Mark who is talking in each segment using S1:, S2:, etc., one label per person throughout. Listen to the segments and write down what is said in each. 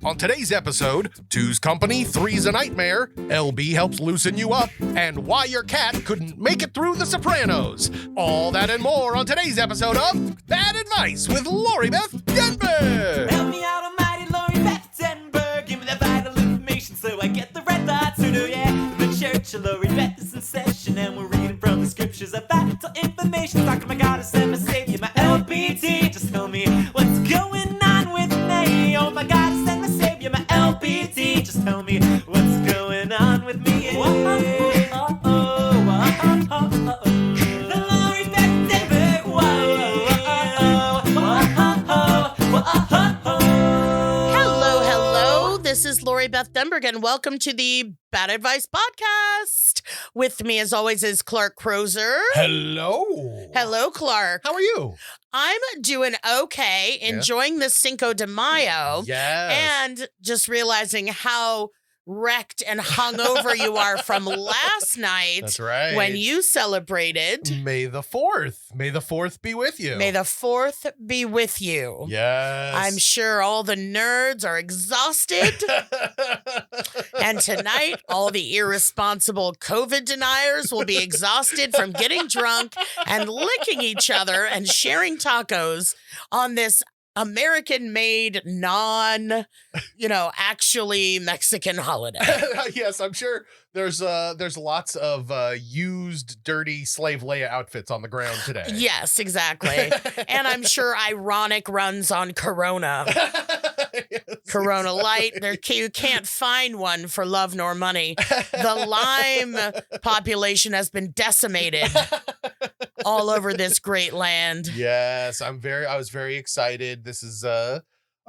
S1: On today's episode, two's company, three's a nightmare, LB helps loosen you up, and why your cat couldn't make it through the Sopranos. All that and more on today's episode of Bad Advice with Lori Beth Denberg.
S2: Help me out, almighty Lori Beth Denberg. Give me the vital information so I get the red thoughts to do, yeah. The church of Lori Beth is in session, and we're reading from the scriptures of vital information. Talking my goddess and my savior, my LBT. Just tell me what's going on with me. Oh, my goddess and my savior, my LBT. Just tell me what's going on with me. The Lori Beth Denberg.
S3: Hello. This is Lori Beth Denberg, and welcome to the Bad Advice podcast. With me, as always, is Clark Crozer.
S1: Hello.
S3: Hello, Clark.
S1: How are you?
S3: I'm doing okay, enjoying the Cinco de Mayo,
S1: Yes.
S3: and just realizing how wrecked and hungover you are from last night.
S1: That's right.
S3: When you celebrated.
S1: May the 4th. May the 4th be with you.
S3: May the 4th be with you.
S1: Yes.
S3: I'm sure all the nerds are exhausted. And tonight, all the irresponsible COVID deniers will be exhausted from getting drunk and licking each other and sharing tacos on this American-made, actually Mexican holiday.
S1: Yes, I'm sure there's lots of used, dirty slave Leia outfits on the ground today.
S3: Yes, exactly. And I'm sure ironic runs on Corona.
S1: Yes,
S3: Corona Light. You can't find one for love nor money. The lime population has been decimated all over this great land.
S1: Yes, I was very excited. This is a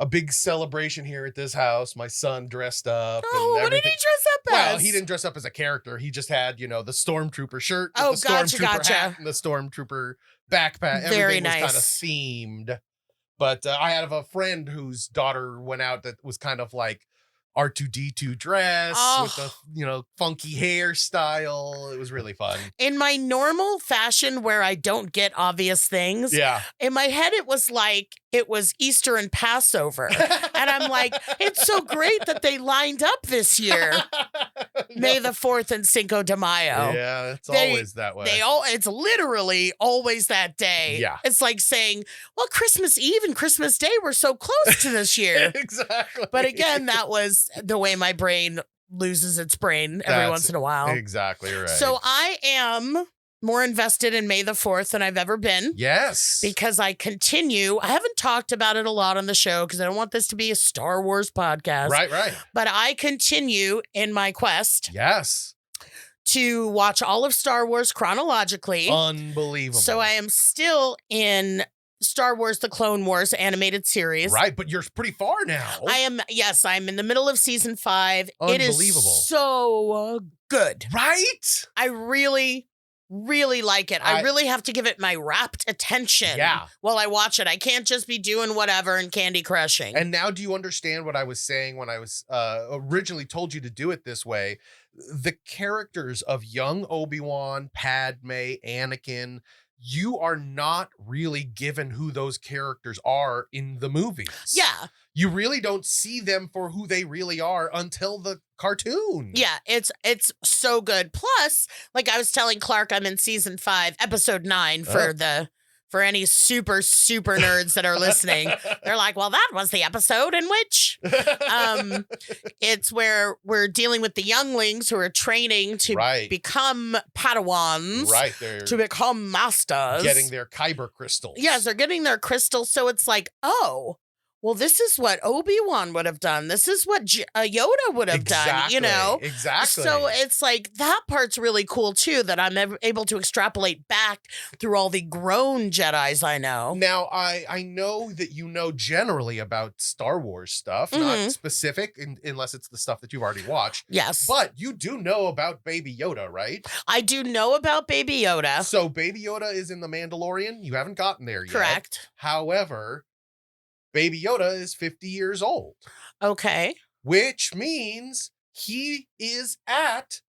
S1: big celebration here at this house. My son dressed up.
S3: Oh,
S1: and
S3: what did he dress up as?
S1: Well, he didn't dress up as a character. He just had, the Stormtrooper shirt, with
S3: Oh,
S1: the Stormtrooper
S3: gotcha.
S1: hat, and the Stormtrooper backpack.
S3: Very
S1: Everything was kind of
S3: nice.
S1: themed. But I had a friend whose daughter went out that was kind of like R2-D2 dress with the funky hairstyle. It was really fun.
S3: In my normal fashion where I don't get obvious things,
S1: Yeah.
S3: in my head it was like it was Easter and Passover. And I'm like, it's so great that they lined up this year. May the 4th and Cinco de Mayo.
S1: Yeah, it's always that way.
S3: It's literally always that day.
S1: Yeah.
S3: It's like saying, well, Christmas Eve and Christmas Day were so close to this year.
S1: Exactly.
S3: But again, that was the way my brain loses its brain every
S1: That's
S3: once in a while.
S1: Exactly right.
S3: So I am more invested in May the 4th than I've ever been.
S1: Yes.
S3: Because I haven't talked about it a lot on the show because I don't want this to be a Star Wars podcast.
S1: Right.
S3: But I continue in my quest
S1: Yes.
S3: to watch all of Star Wars chronologically.
S1: Unbelievable.
S3: So I am still in Star Wars The Clone Wars animated series.
S1: Right, but you're pretty far now.
S3: I'm in the middle of season 5. It
S1: Unbelievable.
S3: is so good.
S1: Right?
S3: I really like it. I really have to give it my rapt attention while I watch it. I can't just be doing whatever and Candy Crushing.
S1: And now do you understand what I was saying when I was originally told you to do it this way? The characters of young Obi-Wan, Padme, Anakin, you are not really given who those characters are in the movies.
S3: Yeah.
S1: You really don't see them for who they really are until the cartoon.
S3: Yeah, it's so good. Plus, like I was telling Clark, I'm in season 5, episode 9 for any super nerds that are listening. They're like, well, that was the episode in which it's where we're dealing with the younglings who are training to become Padawans,
S1: They're
S3: to become masters.
S1: getting their Kyber crystals.
S3: Yes, they're getting their crystals. So it's like, oh, well, this is what Obi-Wan would have done. This is what Yoda would have done,
S1: Exactly.
S3: So it's like that part's really cool, too, that I'm able to extrapolate back through all the grown Jedis I know.
S1: Now, I know that you know generally about Star Wars stuff, not specific, unless it's the stuff that you've already watched.
S3: Yes.
S1: But you do know about Baby Yoda, right?
S3: I do know about Baby Yoda.
S1: So Baby Yoda is in The Mandalorian. You haven't gotten there yet.
S3: Correct.
S1: However, Baby Yoda is 50 years old.
S3: Okay.
S1: Which means he is at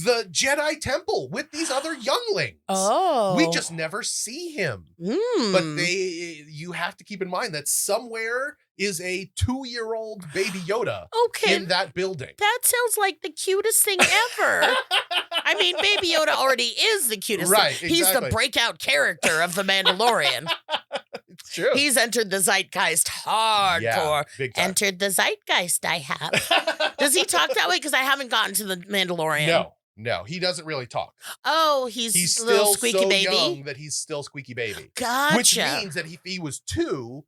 S1: the Jedi Temple with these other younglings.
S3: Oh.
S1: We just never see him.
S3: Mm.
S1: But you have to keep in mind that somewhere is a 2-year-old baby Yoda
S3: Okay.
S1: in that building.
S3: That sounds like the cutest thing ever. I mean, Baby Yoda already is the cutest
S1: Right,
S3: thing. He's the
S1: exactly.
S3: breakout character of The Mandalorian.
S1: It's true.
S3: He's entered the zeitgeist hardcore.
S1: Yeah, big time.
S3: Entered the zeitgeist, I have. Does he talk that way? Because I haven't gotten to The Mandalorian.
S1: No, he doesn't really talk.
S3: Oh, he's
S1: He's
S3: a little
S1: still
S3: squeaky
S1: so
S3: baby.
S1: young that he's still squeaky baby.
S3: Gotcha.
S1: Which means that if he was 2,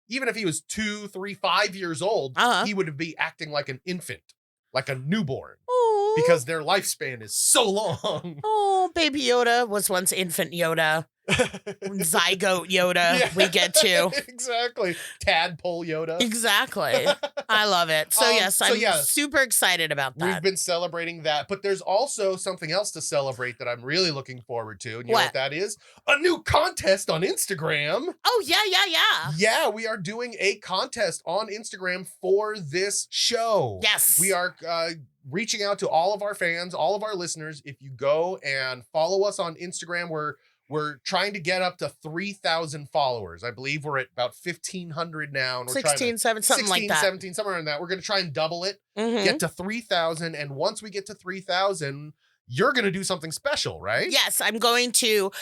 S1: even if he was 2, 3, 5 years old, he would be acting like an infant, like a newborn,
S3: Oh.
S1: because their lifespan is so long.
S3: Oh, Baby Yoda was once infant Yoda. Zygote Yoda,
S1: Yeah.
S3: we get to.
S1: Exactly. Tadpole Yoda.
S3: Exactly. I love it. So, yes, I'm
S1: yeah.
S3: super excited about
S1: We've
S3: that.
S1: been celebrating that, but there's also something else to celebrate that I'm really looking forward to. And you know
S3: What?
S1: what that is? A new contest on Instagram.
S3: Oh, yeah.
S1: Yeah, we are doing a contest on Instagram for this show.
S3: Yes.
S1: We are reaching out to all of our fans, all of our listeners. If you go and follow us on Instagram, we're trying to get up to 3,000 followers. I believe we're at about 1,500 now. And we're
S3: 16, 7, something
S1: 16,
S3: like that.
S1: 17, somewhere in that. We're going to try and double it,
S3: Mhm.
S1: get to 3,000. And once we get to 3,000, you're going to do something special, right?
S3: Yes, I'm going to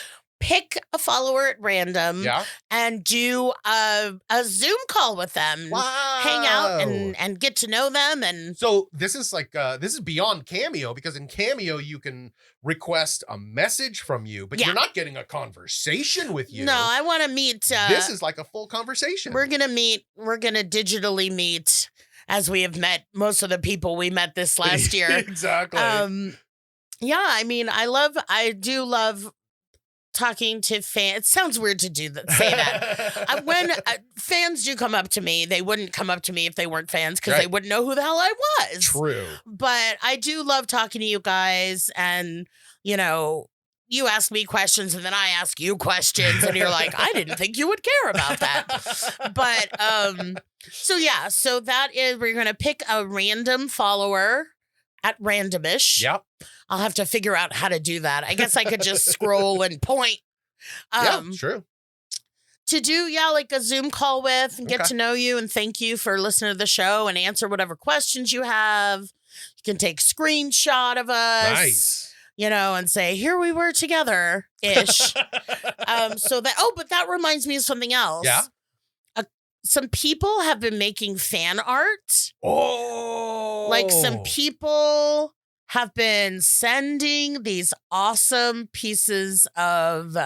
S3: pick a follower at random
S1: Yeah.
S3: and do a Zoom call with them.
S1: Wow.
S3: Hang out and get to know them. And
S1: So this is like this is beyond Cameo, because in Cameo you can request a message from you, but
S3: Yeah.
S1: you're not getting a conversation with you.
S3: no, I want to meet.
S1: This is like a full conversation.
S3: We're going to meet. We're going to digitally meet, as we have met most of the people we met this last year.
S1: Exactly.
S3: Yeah, I mean, I do love talking to fans. It sounds weird to say that. When fans do come up to me, they wouldn't come up to me if they weren't fans, because they
S1: Right.
S3: wouldn't know who the hell I was.
S1: True.
S3: But I do love talking to you guys, and you ask me questions and then I ask you questions, and you're like, I didn't think you would care about that. But so that is, we're gonna pick a random follower at randomish.
S1: Yep.
S3: I'll have to figure out how to do that. I guess I could just scroll and point.
S1: Yeah, true.
S3: To do, like a Zoom call with and get
S1: Okay.
S3: to know you and thank you for listening to the show and answer whatever questions you have. You can take screenshot of us.
S1: Nice.
S3: And say, here we were together ish. But that reminds me of something else.
S1: Yeah.
S3: Some people have been making fan art.
S1: Oh.
S3: Like some people have been sending these awesome pieces of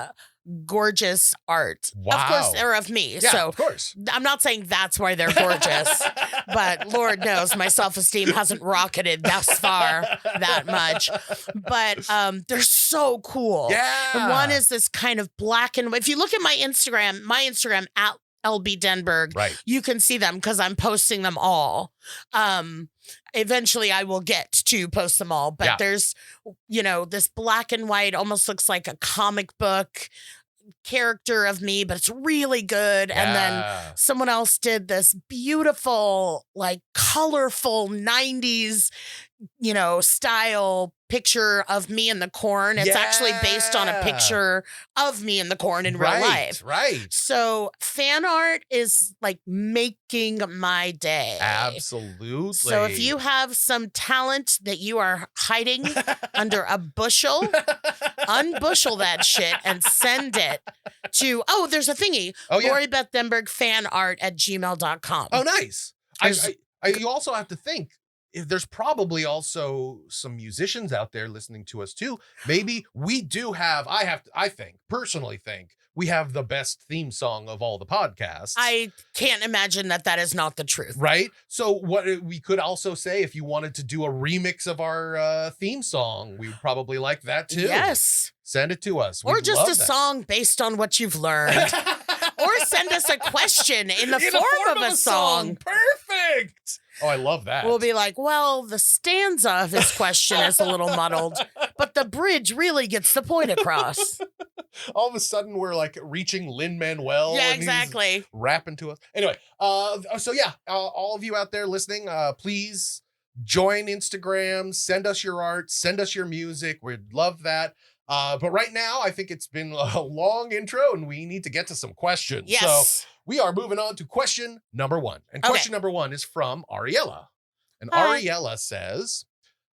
S3: gorgeous art.
S1: Wow.
S3: Of course, they're of me.
S1: Yeah,
S3: So
S1: of course.
S3: I'm not saying that's why they're gorgeous, but Lord knows my self-esteem hasn't rocketed thus far that much. But they're so cool.
S1: Yeah.
S3: And one is this kind of black and white. If you look at my Instagram at LB Denberg,
S1: Right.
S3: you can see them because I'm posting them all. Eventually I will get to post them all, but
S1: Yeah.
S3: there's, this black and white, almost looks like a comic book character of me, but it's really good. And then
S1: Yeah.
S3: someone else did this beautiful, like colorful 90s, style picture of me in the corn. It's actually based on a
S1: Yeah.
S3: picture of me in the corn in real life.
S1: Right.
S3: So fan art is like making my day.
S1: Absolutely.
S3: So if you have some talent that you are hiding under a bushel, unbushel that shit and send it to, there's a thingy.
S1: Oh, yeah.
S3: Lori Beth Denberg fan art at gmail.com.
S1: Oh, nice.
S3: There's-
S1: You also have to think, if there's probably also some musicians out there listening to us too. Maybe we do have, I personally think we have the best theme song of all the podcasts.
S3: I can't imagine that is not the truth.
S1: Right? So what we could also say, if you wanted to do a remix of our theme song, we would probably like that too.
S3: Yes.
S1: Send it to us.
S3: Or
S1: We'd
S3: just
S1: love
S3: a
S1: that.
S3: song based on what you've learned. Or send us a question in the form of a song.
S1: Perfect. Oh, I love that.
S3: We'll be like, well, the stanza of his question is a little muddled, but the bridge really gets the point across.
S1: All of a sudden, we're like reaching Lin-Manuel.
S3: Yeah,
S1: and he's
S3: exactly.
S1: rapping to us. Anyway, all of you out there listening, please join Instagram, send us your art, send us your music. We'd love that. But right now, I think it's been a long intro and we need to get to some questions.
S3: Yes.
S1: So we are moving on to question number 1. And question number 1 is from Ariella. And
S3: Hi.
S1: Ariella says,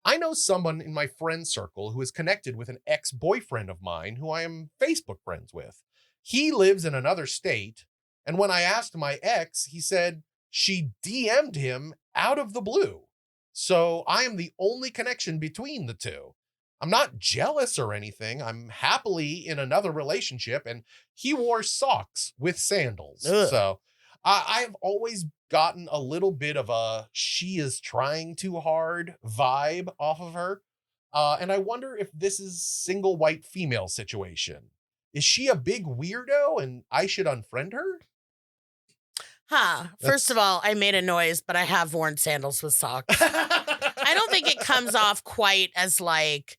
S1: I know someone in my friend circle who is connected with an ex-boyfriend of mine who I am Facebook friends with. He lives in another state. And when I asked my ex, he said she DM'd him out of the blue. So I am the only connection between the two. I'm not jealous or anything. I'm happily in another relationship, and he wore socks with sandals.
S3: Ugh.
S1: So I've always gotten a little bit of a she is trying too hard vibe off of her. And I wonder if this is single white female situation. Is she a big weirdo and I should unfriend her?
S3: First of all, I made a noise, but I have worn sandals with socks. I don't think it comes off quite as like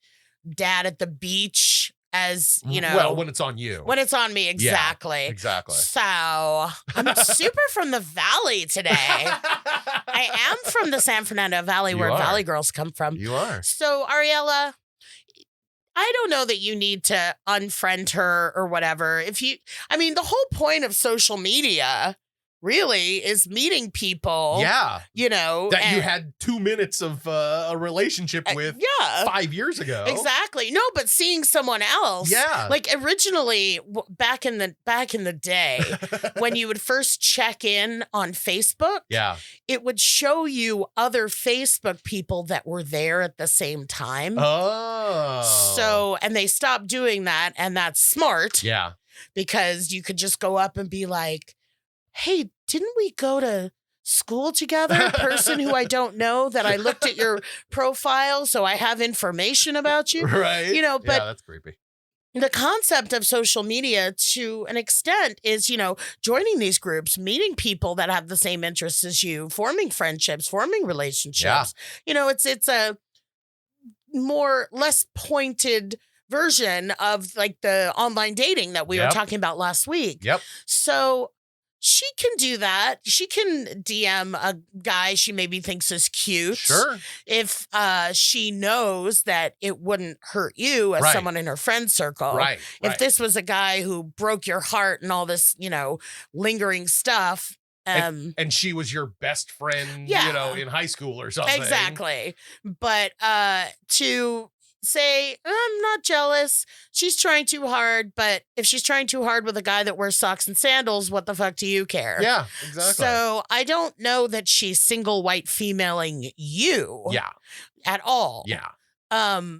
S3: dad at the beach as, you know.
S1: Well, when it's on you.
S3: When it's on me, exactly.
S1: Yeah, exactly.
S3: So I'm super from the Valley today. I am from the San Fernando Valley,
S1: You
S3: where
S1: are.
S3: Valley girls come from.
S1: You are.
S3: So, Ariella, I don't know that you need to unfriend her or whatever. The whole point of social media really is meeting people.
S1: Yeah.
S3: You know.
S1: That you had 2 minutes of a relationship with
S3: yeah.
S1: 5 years ago.
S3: Exactly. No, but seeing someone else.
S1: Yeah.
S3: Like originally back in the day when you would first check in on Facebook,
S1: Yeah.
S3: it would show you other Facebook people that were there at the same time.
S1: Oh.
S3: So, and they stopped doing that, and that's smart.
S1: Yeah.
S3: Because you could just go up and be like, hey, didn't we go to school together? Person who I don't know, that I looked at your profile, so I have information about you.
S1: Right.
S3: You know, but
S1: yeah, that's creepy.
S3: the concept of social media to an extent is, joining these groups, meeting people that have the same interests as you, forming friendships, forming relationships. It's a less pointed version of like the online dating that we were talking about last week.
S1: Yep.
S3: So she can do that. She can DM a guy she maybe thinks is cute.
S1: Sure.
S3: If she knows that it wouldn't hurt you as
S1: Right.
S3: someone in her friend circle.
S1: Right.
S3: If this was a guy who broke your heart and all this, lingering stuff.
S1: And she was your best friend, in high school or something.
S3: Exactly. But to say, I'm not jealous. She's trying too hard. But if she's trying too hard with a guy that wears socks and sandals, what the fuck do you care?
S1: Yeah, exactly.
S3: So I don't know that she's single white femaling you.
S1: Yeah.
S3: At all.
S1: Yeah.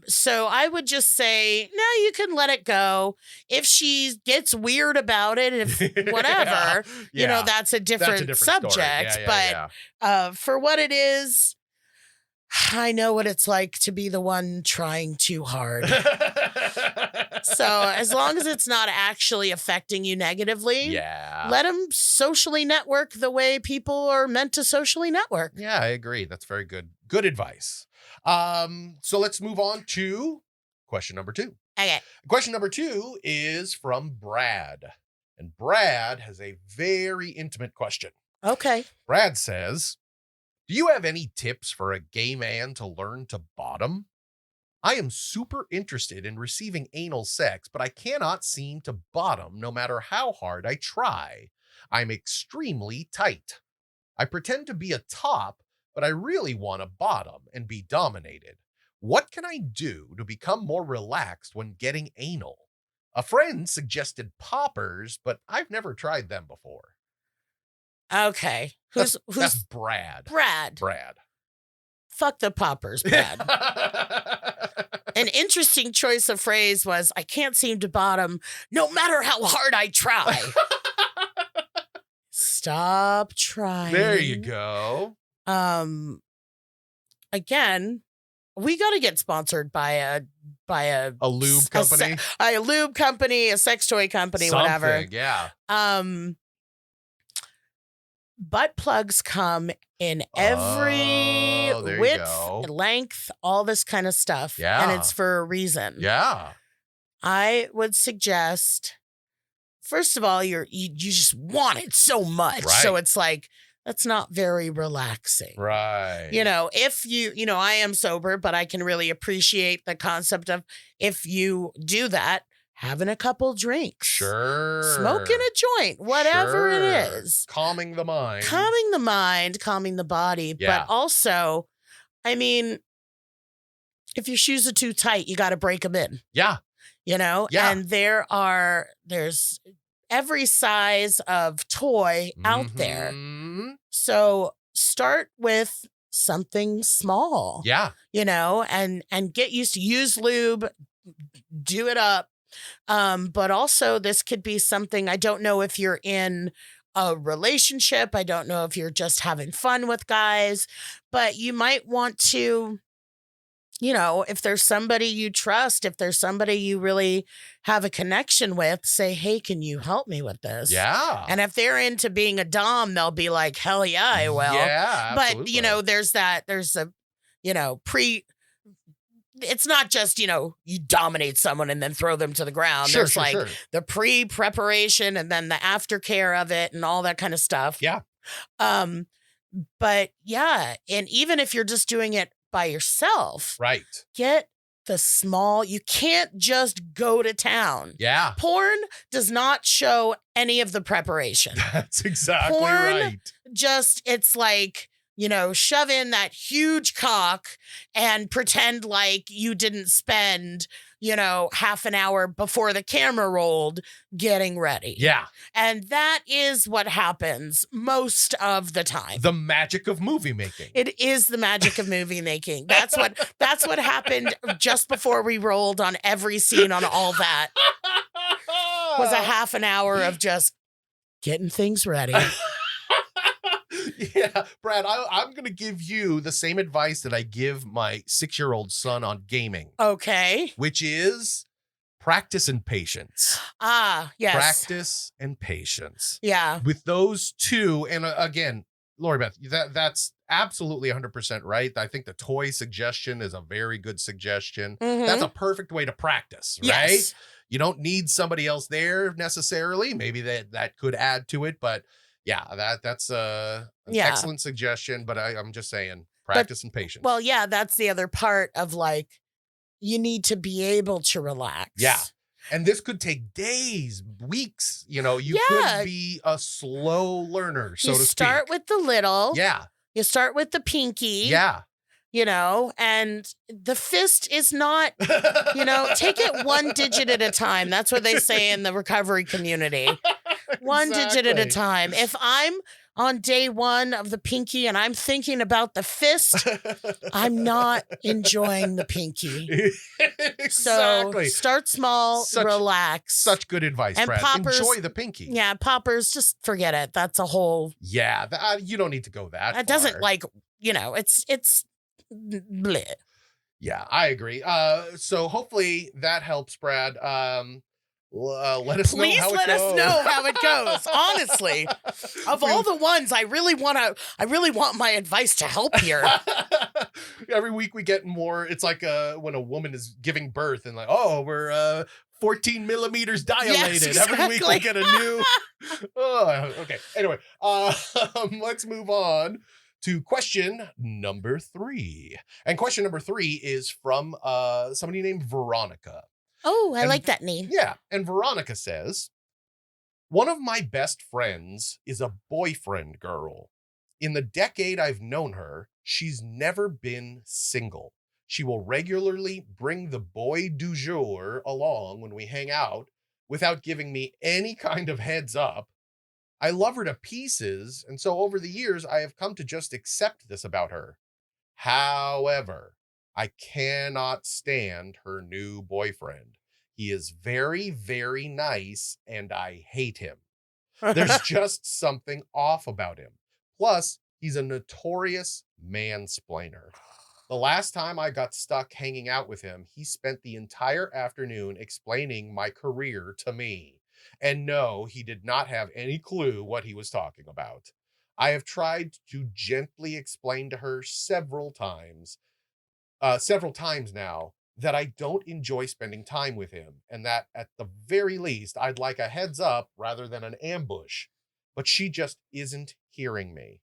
S3: So I would just say, no, you can let it go. If she gets weird about it, if whatever,
S1: Yeah.
S3: that's a different
S1: story.
S3: subject.
S1: Yeah,
S3: but for what it is, I know what it's like to be the one trying too hard. So as long as it's not actually affecting you negatively, let them socially network the way people are meant to socially network.
S1: Yeah, I agree. That's very good. Good advice. So let's move on to question number 2.
S3: Okay.
S1: Question number 2 is from Brad. And Brad has a very intimate question.
S3: Okay.
S1: Brad says, do you have any tips for a gay man to learn to bottom? I am super interested in receiving anal sex, but I cannot seem to bottom no matter how hard I try. I'm extremely tight. I pretend to be a top, but I really want to bottom and be dominated. What can I do to become more relaxed when getting anal? A friend suggested poppers, but I've never tried them before.
S3: Okay.
S1: That's
S3: Who's
S1: Brad?
S3: Brad? Fuck the poppers, Brad. An interesting choice of phrase was, I can't seem to bottom no matter how hard I try. Stop trying.
S1: There you go.
S3: Again, we got to get sponsored by a
S1: lube company,
S3: a lube company, a sex toy company, whatever.
S1: Yeah.
S3: Butt plugs come in every width, length, all this kind of stuff.
S1: Yeah.
S3: And it's for a reason.
S1: Yeah.
S3: I would suggest, first of all, you just want it so much.
S1: Right.
S3: So it's like, that's not very relaxing.
S1: Right.
S3: If I am sober, but I can really appreciate the concept of if you do that, having a couple drinks.
S1: Sure.
S3: Smoking a joint, whatever it
S1: Sure.
S3: is.
S1: Calming the mind.
S3: Calming the mind, calming the body.
S1: Yeah.
S3: But also, I mean, if your shoes are too tight, you got to break them in.
S1: Yeah.
S3: Yeah.
S1: And
S3: there's every size of toy out there.
S1: Mm-hmm.
S3: So start with something small.
S1: Yeah.
S3: And get used to use lube, do it up. But also this could be something, I don't know if you're in a relationship. I don't know if you're just having fun with guys, but you might want to, if there's somebody you trust, if there's somebody you really have a connection with, say, hey, can you help me with this?
S1: Yeah.
S3: And if they're into being a dom, they'll be like, hell yeah, I will.
S1: Yeah, absolutely.
S3: But, there's a, it's not just, you dominate someone and then throw them to the ground.
S1: Sure,
S3: There's the pre-preparation and then the aftercare of it and all that kind of stuff.
S1: Yeah.
S3: But yeah, and even if you're just doing it by yourself,
S1: Right.
S3: get the small, you can't just go to town.
S1: Yeah.
S3: Porn does not show any of the preparation.
S1: That's exactly
S3: Porn
S1: right.
S3: It's like, shove in that huge cock and pretend like you didn't spend, half an hour before the camera rolled getting ready.
S1: Yeah.
S3: And that is what happens most of the time.
S1: The magic of movie making.
S3: It is the magic of movie making. That's what happened just before we rolled on every scene on all that. Was a half an hour of just getting things ready.
S1: Yeah, Brad, I'm going to give you the same advice that I give my 6-year-old son on gaming.
S3: Okay.
S1: Which is practice and patience.
S3: Ah, yes.
S1: Practice and patience.
S3: Yeah.
S1: With those two, and again, Lori Beth, that's absolutely 100% right. I think the toy suggestion is a very good suggestion.
S3: Mm-hmm.
S1: That's a perfect way to practice, right?
S3: Yes.
S1: You don't need somebody else there necessarily. Maybe that could add to it, but yeah, that's an excellent suggestion. But I'm just saying, practice and patience.
S3: Well, yeah, that's the other part of you need to be able to relax.
S1: Yeah. And this could take days, weeks. You could be a slow learner, so to speak.
S3: You start with the little.
S1: Yeah.
S3: You start with the pinky.
S1: Yeah.
S3: And the fist is not, take it one digit at a time. That's what they say in the recovery community. One digit at a time. If I'm on day one of the pinky and I'm thinking about the fist, I'm not enjoying the pinky.
S1: Exactly.
S3: So start small, relax.
S1: Such good advice,
S3: and
S1: Brad.
S3: Poppers,
S1: enjoy the pinky.
S3: Yeah, poppers, just forget it. That's a whole.
S1: Yeah, you don't need to go that far.
S3: It doesn't it's bleh.
S1: Yeah, I agree. So hopefully that helps, Brad. Let us
S3: Please
S1: know how
S3: let
S1: it goes.
S3: us know how it goes. Honestly, of all the ones, I really want my advice to help here.
S1: Every week we get more. It's like when a woman is giving birth and we're 14 millimeters dilated.
S3: Yes, exactly.
S1: Every week we get a new. Okay. Anyway, let's move on to question number 3. And question number 3 is from somebody named Veronica.
S3: Oh, I like that name.
S1: Yeah. And Veronica says, one of my best friends is a boyfriend girl. In the decade I've known her, she's never been single. She will regularly bring the boy du jour along when we hang out without giving me any kind of heads up. I love her to pieces, and so over the years, I have come to just accept this about her. However, I cannot stand her new boyfriend. He is very, very nice, and I hate him. There's just something off about him. Plus, he's a notorious mansplainer. The last time I got stuck hanging out with him, he spent the entire afternoon explaining my career to me. And no, he did not have any clue what he was talking about. I have tried to gently explain to her several times now, that I don't enjoy spending time with him, and that at the very least, I'd like a heads up rather than an ambush. But she just isn't hearing me.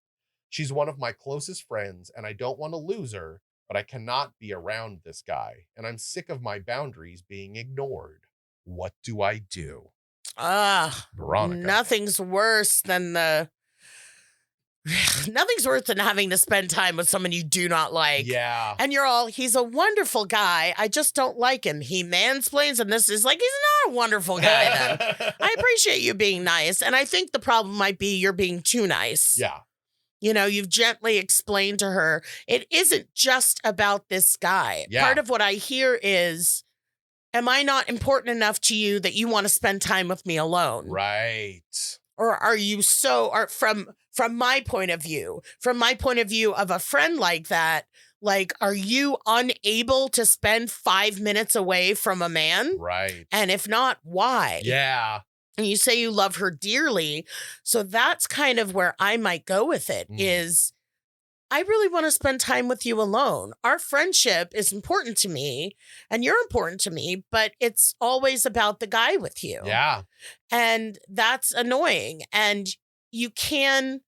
S1: She's one of my closest friends, and I don't want to lose her, but I cannot be around this guy, and I'm sick of my boundaries being ignored. What do I do? Veronica.
S3: Nothing's worse than having to spend time with someone you do not like.
S1: Yeah.
S3: And you're all, he's a wonderful guy. I just don't like him. He mansplains, and this is like, he's not a wonderful guy then. I appreciate you being nice. And I think the problem might be you're being too nice.
S1: Yeah.
S3: You know, you've gently explained to her, it isn't just about this guy.
S1: Yeah.
S3: Part of what I hear is, am I not important enough to you that you want to spend time with me alone?
S1: Right.
S3: Or are you from my point of view of a friend like that, like, are you unable to spend 5 minutes away from a man?
S1: Right.
S3: And if not, why?
S1: Yeah.
S3: And you say you love her dearly. So that's kind of where I might go with it is I really want to spend time with you alone. Our friendship is important to me and you're important to me, but it's always about the guy with you.
S1: Yeah.
S3: And that's annoying. And you can,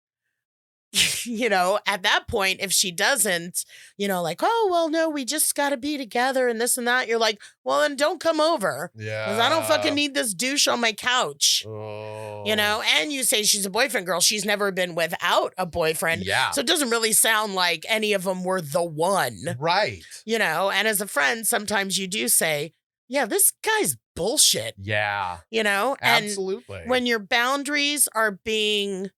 S3: you know, at that point, if she doesn't, you know, like, oh, well, no, we just got to be together and this and that. You're like, well, then don't come over.
S1: Yeah.
S3: Because I don't fucking need this douche on my couch.
S1: Oh.
S3: You know, and you say she's a boyfriend girl. She's never been without a boyfriend.
S1: Yeah.
S3: So it doesn't really sound like any of them were the one.
S1: Right.
S3: You know, and as a friend, sometimes you do say, yeah, this guy's bullshit.
S1: Yeah.
S3: You know? And
S1: absolutely.
S3: when your boundaries are being,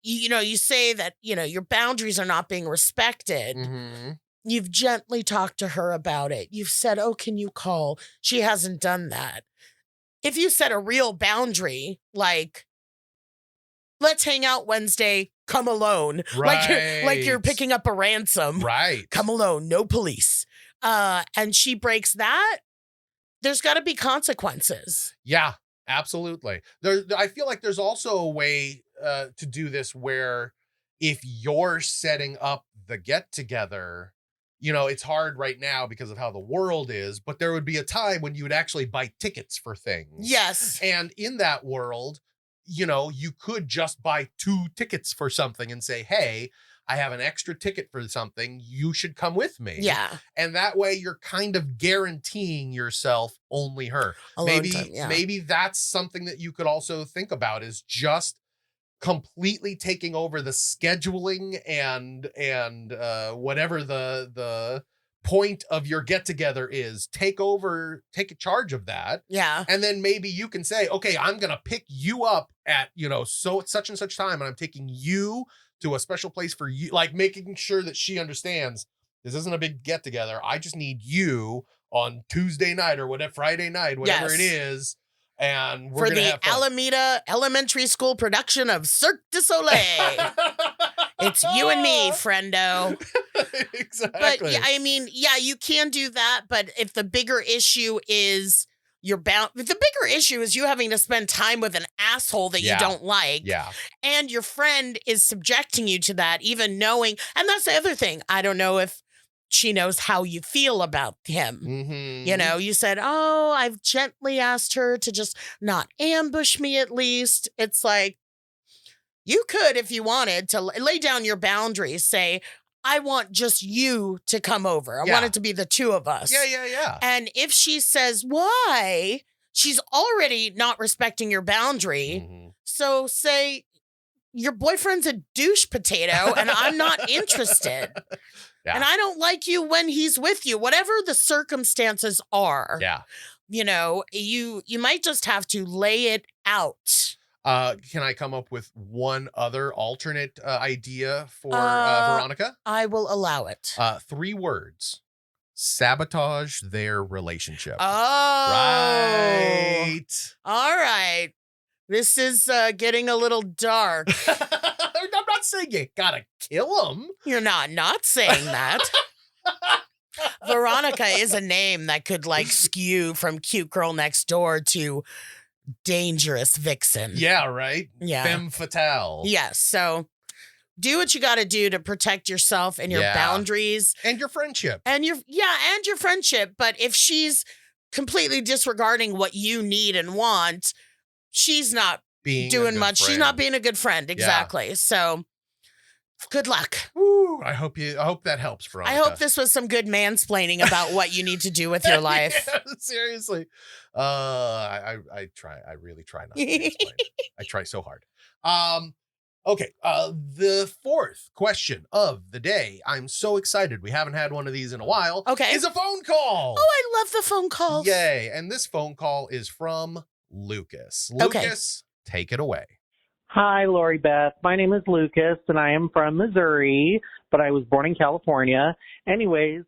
S3: you know, you say that, you know, your boundaries are not being respected.
S1: Mm-hmm.
S3: You've gently talked to her about it. You've said, oh, can you call? She hasn't done that. If you set a real boundary, like, let's hang out Wednesday, come alone.
S1: Right.
S3: Like you're picking up a ransom.
S1: Right.
S3: Come alone, no police. And she breaks that, there's got to be consequences.
S1: Yeah, absolutely. I feel like there's also a way to do this where if you're setting up the get together, you know, it's hard right now because of how the world is, but there would be a time when you would actually buy tickets for things.
S3: Yes.
S1: And in that world, you know, you could just buy 2 tickets for something and say, hey, I have an extra ticket for something. You should come with me.
S3: Yeah.
S1: And that way you're kind of guaranteeing yourself only her.
S3: Alone time, yeah.
S1: Maybe that's something that you could also think about is just completely taking over the scheduling and whatever the point of your get together is. Take charge of that.
S3: Yeah.
S1: And then maybe you can say, okay, I'm going to pick you up at, you know, such and such time. And I'm taking you to a special place for you, like making sure that she understands this isn't a big get together. I just need you on Tuesday night or whatever, Friday night, whatever it is. And we're
S3: for the Alameda Elementary School production of Cirque du Soleil. It's you and me, friendo.
S1: Exactly.
S3: But yeah, I mean, yeah, you can do that. But if the bigger issue is if the bigger issue is you having to spend time with an asshole that you don't like.
S1: Yeah.
S3: And your friend is subjecting you to that, even knowing, and that's the other thing. I don't know if she knows how you feel about him.
S1: Mm-hmm.
S3: You know, you said, oh, I've gently asked her to just not ambush me at least. It's like, you could, if you wanted to lay down your boundaries, say, I want just you to come over. I want it to be the two of us.
S1: Yeah.
S3: And if she says, why? She's already not respecting your boundary.
S1: Mm-hmm.
S3: So say, your boyfriend's a douche potato and I'm not interested. Yeah. And I don't like you when he's with you, whatever the circumstances are.
S1: Yeah.
S3: You know, you might just have to lay it out.
S1: Can I come up with one other alternate idea for Veronica?
S3: I will allow it.
S1: 3 words. Sabotage their relationship.
S3: Oh.
S1: Right.
S3: All right. This is getting a little dark.
S1: I'm not saying you gotta kill him.
S3: You're not saying that. Veronica is a name that could like skew from cute girl next door to dangerous vixen.
S1: Yeah, right?
S3: Yeah.
S1: Femme fatale.
S3: Yes. So do what you got to do to protect yourself and your boundaries.
S1: And your friendship.
S3: And your friendship. But if she's completely disregarding what you need and want, she's not doing much.
S1: Friend.
S3: She's not being a good friend. Exactly. Yeah. So Good luck.
S1: Woo, I hope that helps, Veronica.
S3: I hope this was some good mansplaining about what you need to do with your life.
S1: Yeah, seriously. I really try not to explain. I try so hard. Okay. The fourth question of the day. I'm so excited. We haven't had one of these in a while.
S3: Okay.
S1: Is a phone call.
S3: Oh, I love the phone calls.
S1: Yay. And this phone call is from Lucas.
S3: Okay.
S1: Lucas, take it away.
S4: Hi, Lori Beth. My name is Lucas, and I am from Missouri, but I was born in California. Anyways,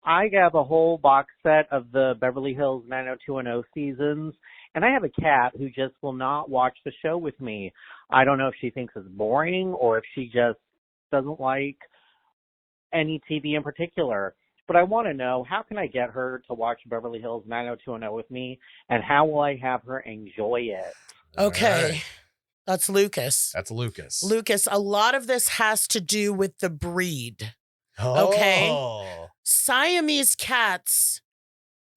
S4: I have a whole box set of the Beverly Hills 90210 seasons, and I have a cat who just will not watch the show with me. I don't know if she thinks it's boring or if she just doesn't like any TV in particular. But I want to know, how can I get her to watch Beverly Hills 90210 with me, and how will I have her enjoy it?
S3: Okay.
S1: Right.
S3: That's Lucas.
S1: That's Lucas.
S3: Lucas, a lot of this has to do with the breed.
S1: Oh.
S3: Okay. Siamese cats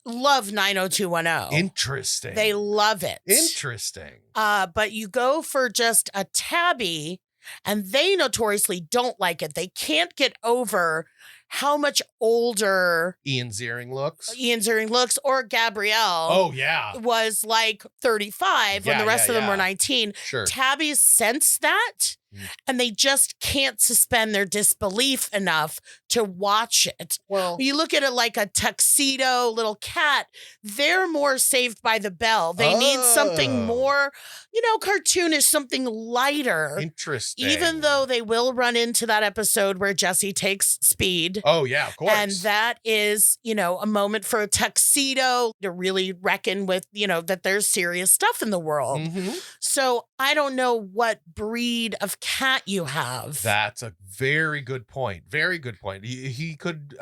S3: love 90210.
S1: Interesting.
S3: They love it.
S1: Interesting.
S3: But you go for just a tabby, and they notoriously don't like it. They can't get over how much older
S1: Ian Ziering looks.
S3: or Gabrielle
S1: Oh, yeah.
S3: was like 35 when
S1: Yeah,
S3: the rest of them
S1: yeah.
S3: were 19.
S1: Sure.
S3: Tabbies sense that, and they just can't suspend their disbelief enough to watch it.
S1: Well,
S3: You look at it like a tuxedo little cat, they're more Saved by the Bell. They need something more, cartoonish, something lighter.
S1: interesting.
S3: Even though they will run into that episode where Jesse takes speed.
S1: Oh, yeah, of course.
S3: And that is, a moment for a tuxedo to really reckon with, that there's serious stuff in the world.
S1: Mhm.
S3: So I don't know what breed of cat you have.
S1: That's a very good point. Very good point. He could,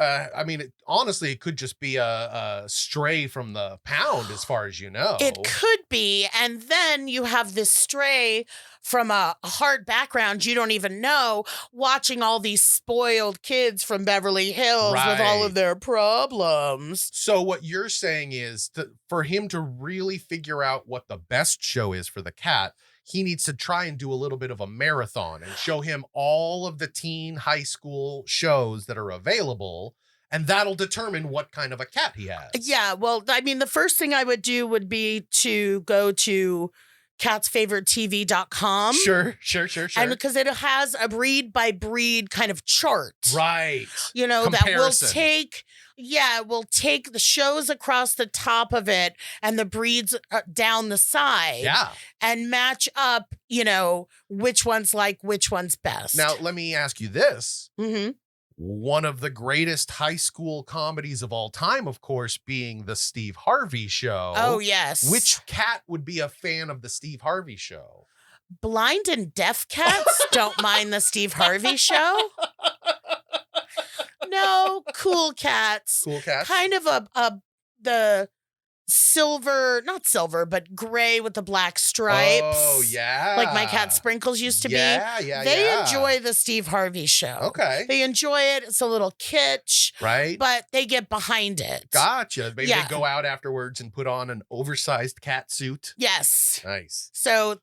S1: honestly, it could just be a stray from the pound as far as you know.
S3: It could be. And then you have this stray from a hard background you don't even know, watching all these spoiled kids from Beverly Hills with all
S1: Right.
S3: of their problems.
S1: So what you're saying is for him to really figure out what the best show is for the cat, he needs to try and do a little bit of a marathon and show him all of the teen high school shows that are available, and that'll determine what kind of a cat he has.
S3: Yeah, well, the first thing I would do would be to go to catsfavouritetv.com.
S1: Sure.
S3: And because it has a breed by breed kind of chart.
S1: Right.
S3: That will
S1: Comparison.
S3: we'll take the shows across the top of it and the breeds down the side.
S1: Yeah.
S3: And match up, which one's best.
S1: Now, let me ask you this.
S3: Mm-hmm.
S1: One of the greatest high school comedies of all time, of course, being the Steve Harvey Show.
S3: Oh, yes.
S1: Which cat would be a fan of the Steve Harvey Show?
S3: Blind and deaf cats don't mind the Steve Harvey Show. No, cool cats.
S1: Cool cats?
S3: Kind of the not silver, but gray with the black stripes.
S1: Oh, yeah.
S3: Like my cat Sprinkles used to be.
S1: Yeah.
S3: They enjoy the Steve Harvey Show.
S1: Okay.
S3: They enjoy it. It's a little kitsch,
S1: Right.
S3: but they get behind it.
S1: Gotcha. Maybe
S3: Yeah.
S1: they go out afterwards and put on an oversized cat suit.
S3: Yes.
S1: Nice.
S3: So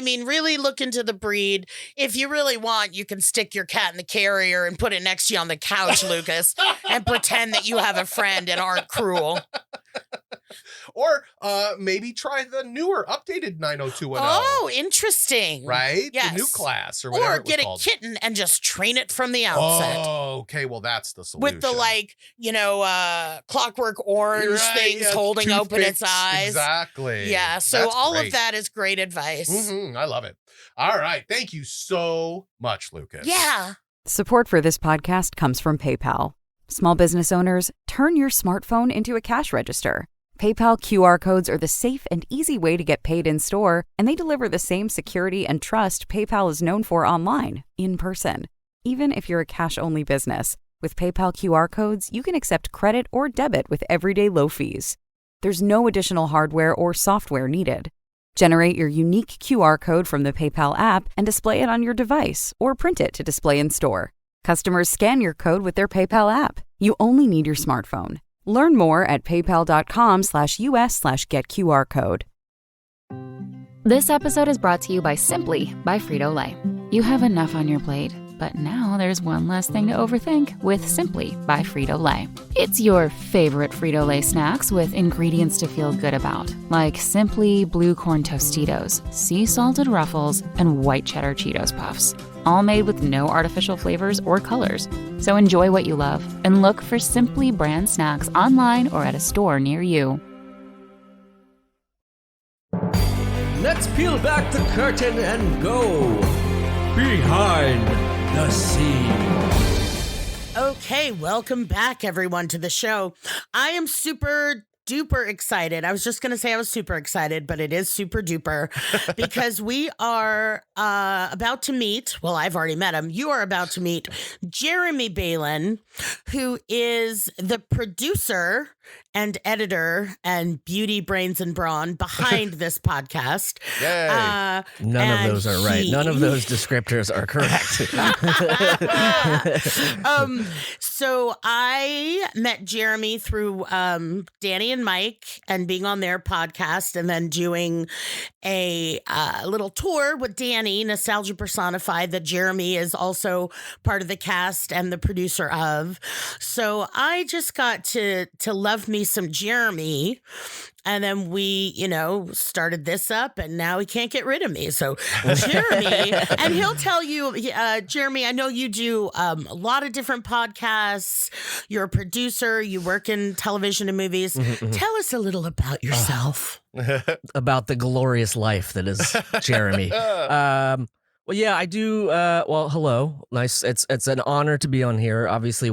S3: really look into the breed. If you really want, you can stick your cat in the carrier and put it next to you on the couch, Lucas, and pretend that you have a friend and aren't cruel.
S1: Or maybe try the newer, updated 90210.
S3: Oh, interesting.
S1: Right?
S3: Yes.
S1: The new class or whatever
S3: Or
S1: it was
S3: get a
S1: called.
S3: kitten and just train it from the outset.
S1: Oh, okay. Well, that's the solution.
S3: With the Clockwork Orange
S1: Right,
S3: things
S1: yeah,
S3: holding open its
S1: toothpicks.
S3: eyes.
S1: Exactly.
S3: Yeah. So
S1: That's
S3: all
S1: great.
S3: of that is great advice.
S1: Mhm, I love it. All right. Thank you so much, Lucas.
S3: Yeah.
S5: Support for this podcast comes from PayPal. Small business owners, turn your smartphone into a cash register. PayPal QR codes are the safe and easy way to get paid in store, and they deliver the same security and trust PayPal is known for online, in person. Even if you're a cash-only business, with PayPal QR codes, you can accept credit or debit with everyday low fees. There's no additional hardware or software needed. Generate your unique QR code from the PayPal app and display it on your device, or print it to display in store. Customers scan your code with their PayPal app. You only need your smartphone. Learn more at paypal.com/us/getqrcode.
S6: This episode is brought to you by Simply by Frito-Lay. You have enough on your plate.
S5: But now there's one less thing to overthink with Simply by Frito-Lay. It's your favorite Frito-Lay snacks with ingredients to feel good about, like Simply Blue Corn Tostitos, sea salted Ruffles, and white cheddar Cheetos Puffs. All made with no artificial flavors or colors. So enjoy what you love and look for Simply brand snacks online or at a store near you.
S6: Let's peel back the curtain and go behind the scenes.
S3: Okay, welcome back, everyone, to the show. I am super duper excited. I was just going to say I was super excited, but it is super duper because we are about to meet, well, I've already met him. You are about to meet Jeremy Balon, who is the producer and editor and beauty brains and brawn behind this podcast.
S1: Yay.
S6: None of those are right. None of those descriptors are correct.
S3: So I met Jeremy through Danny and Mike and being on their podcast and then doing a little tour with Danny, Nostalgia Personified, that Jeremy is also part of the cast and the producer of. So I just got to love me some Jeremy. And then we, started this up and now he can't get rid of me. So Jeremy, and he'll tell you, Jeremy, I know you do a lot of different podcasts. You're a producer. You work in television and movies. Tell us a little about yourself.
S6: About the glorious life that is Jeremy. Well, yeah, I do. Well, hello. Nice. It's an honor to be on here. Obviously,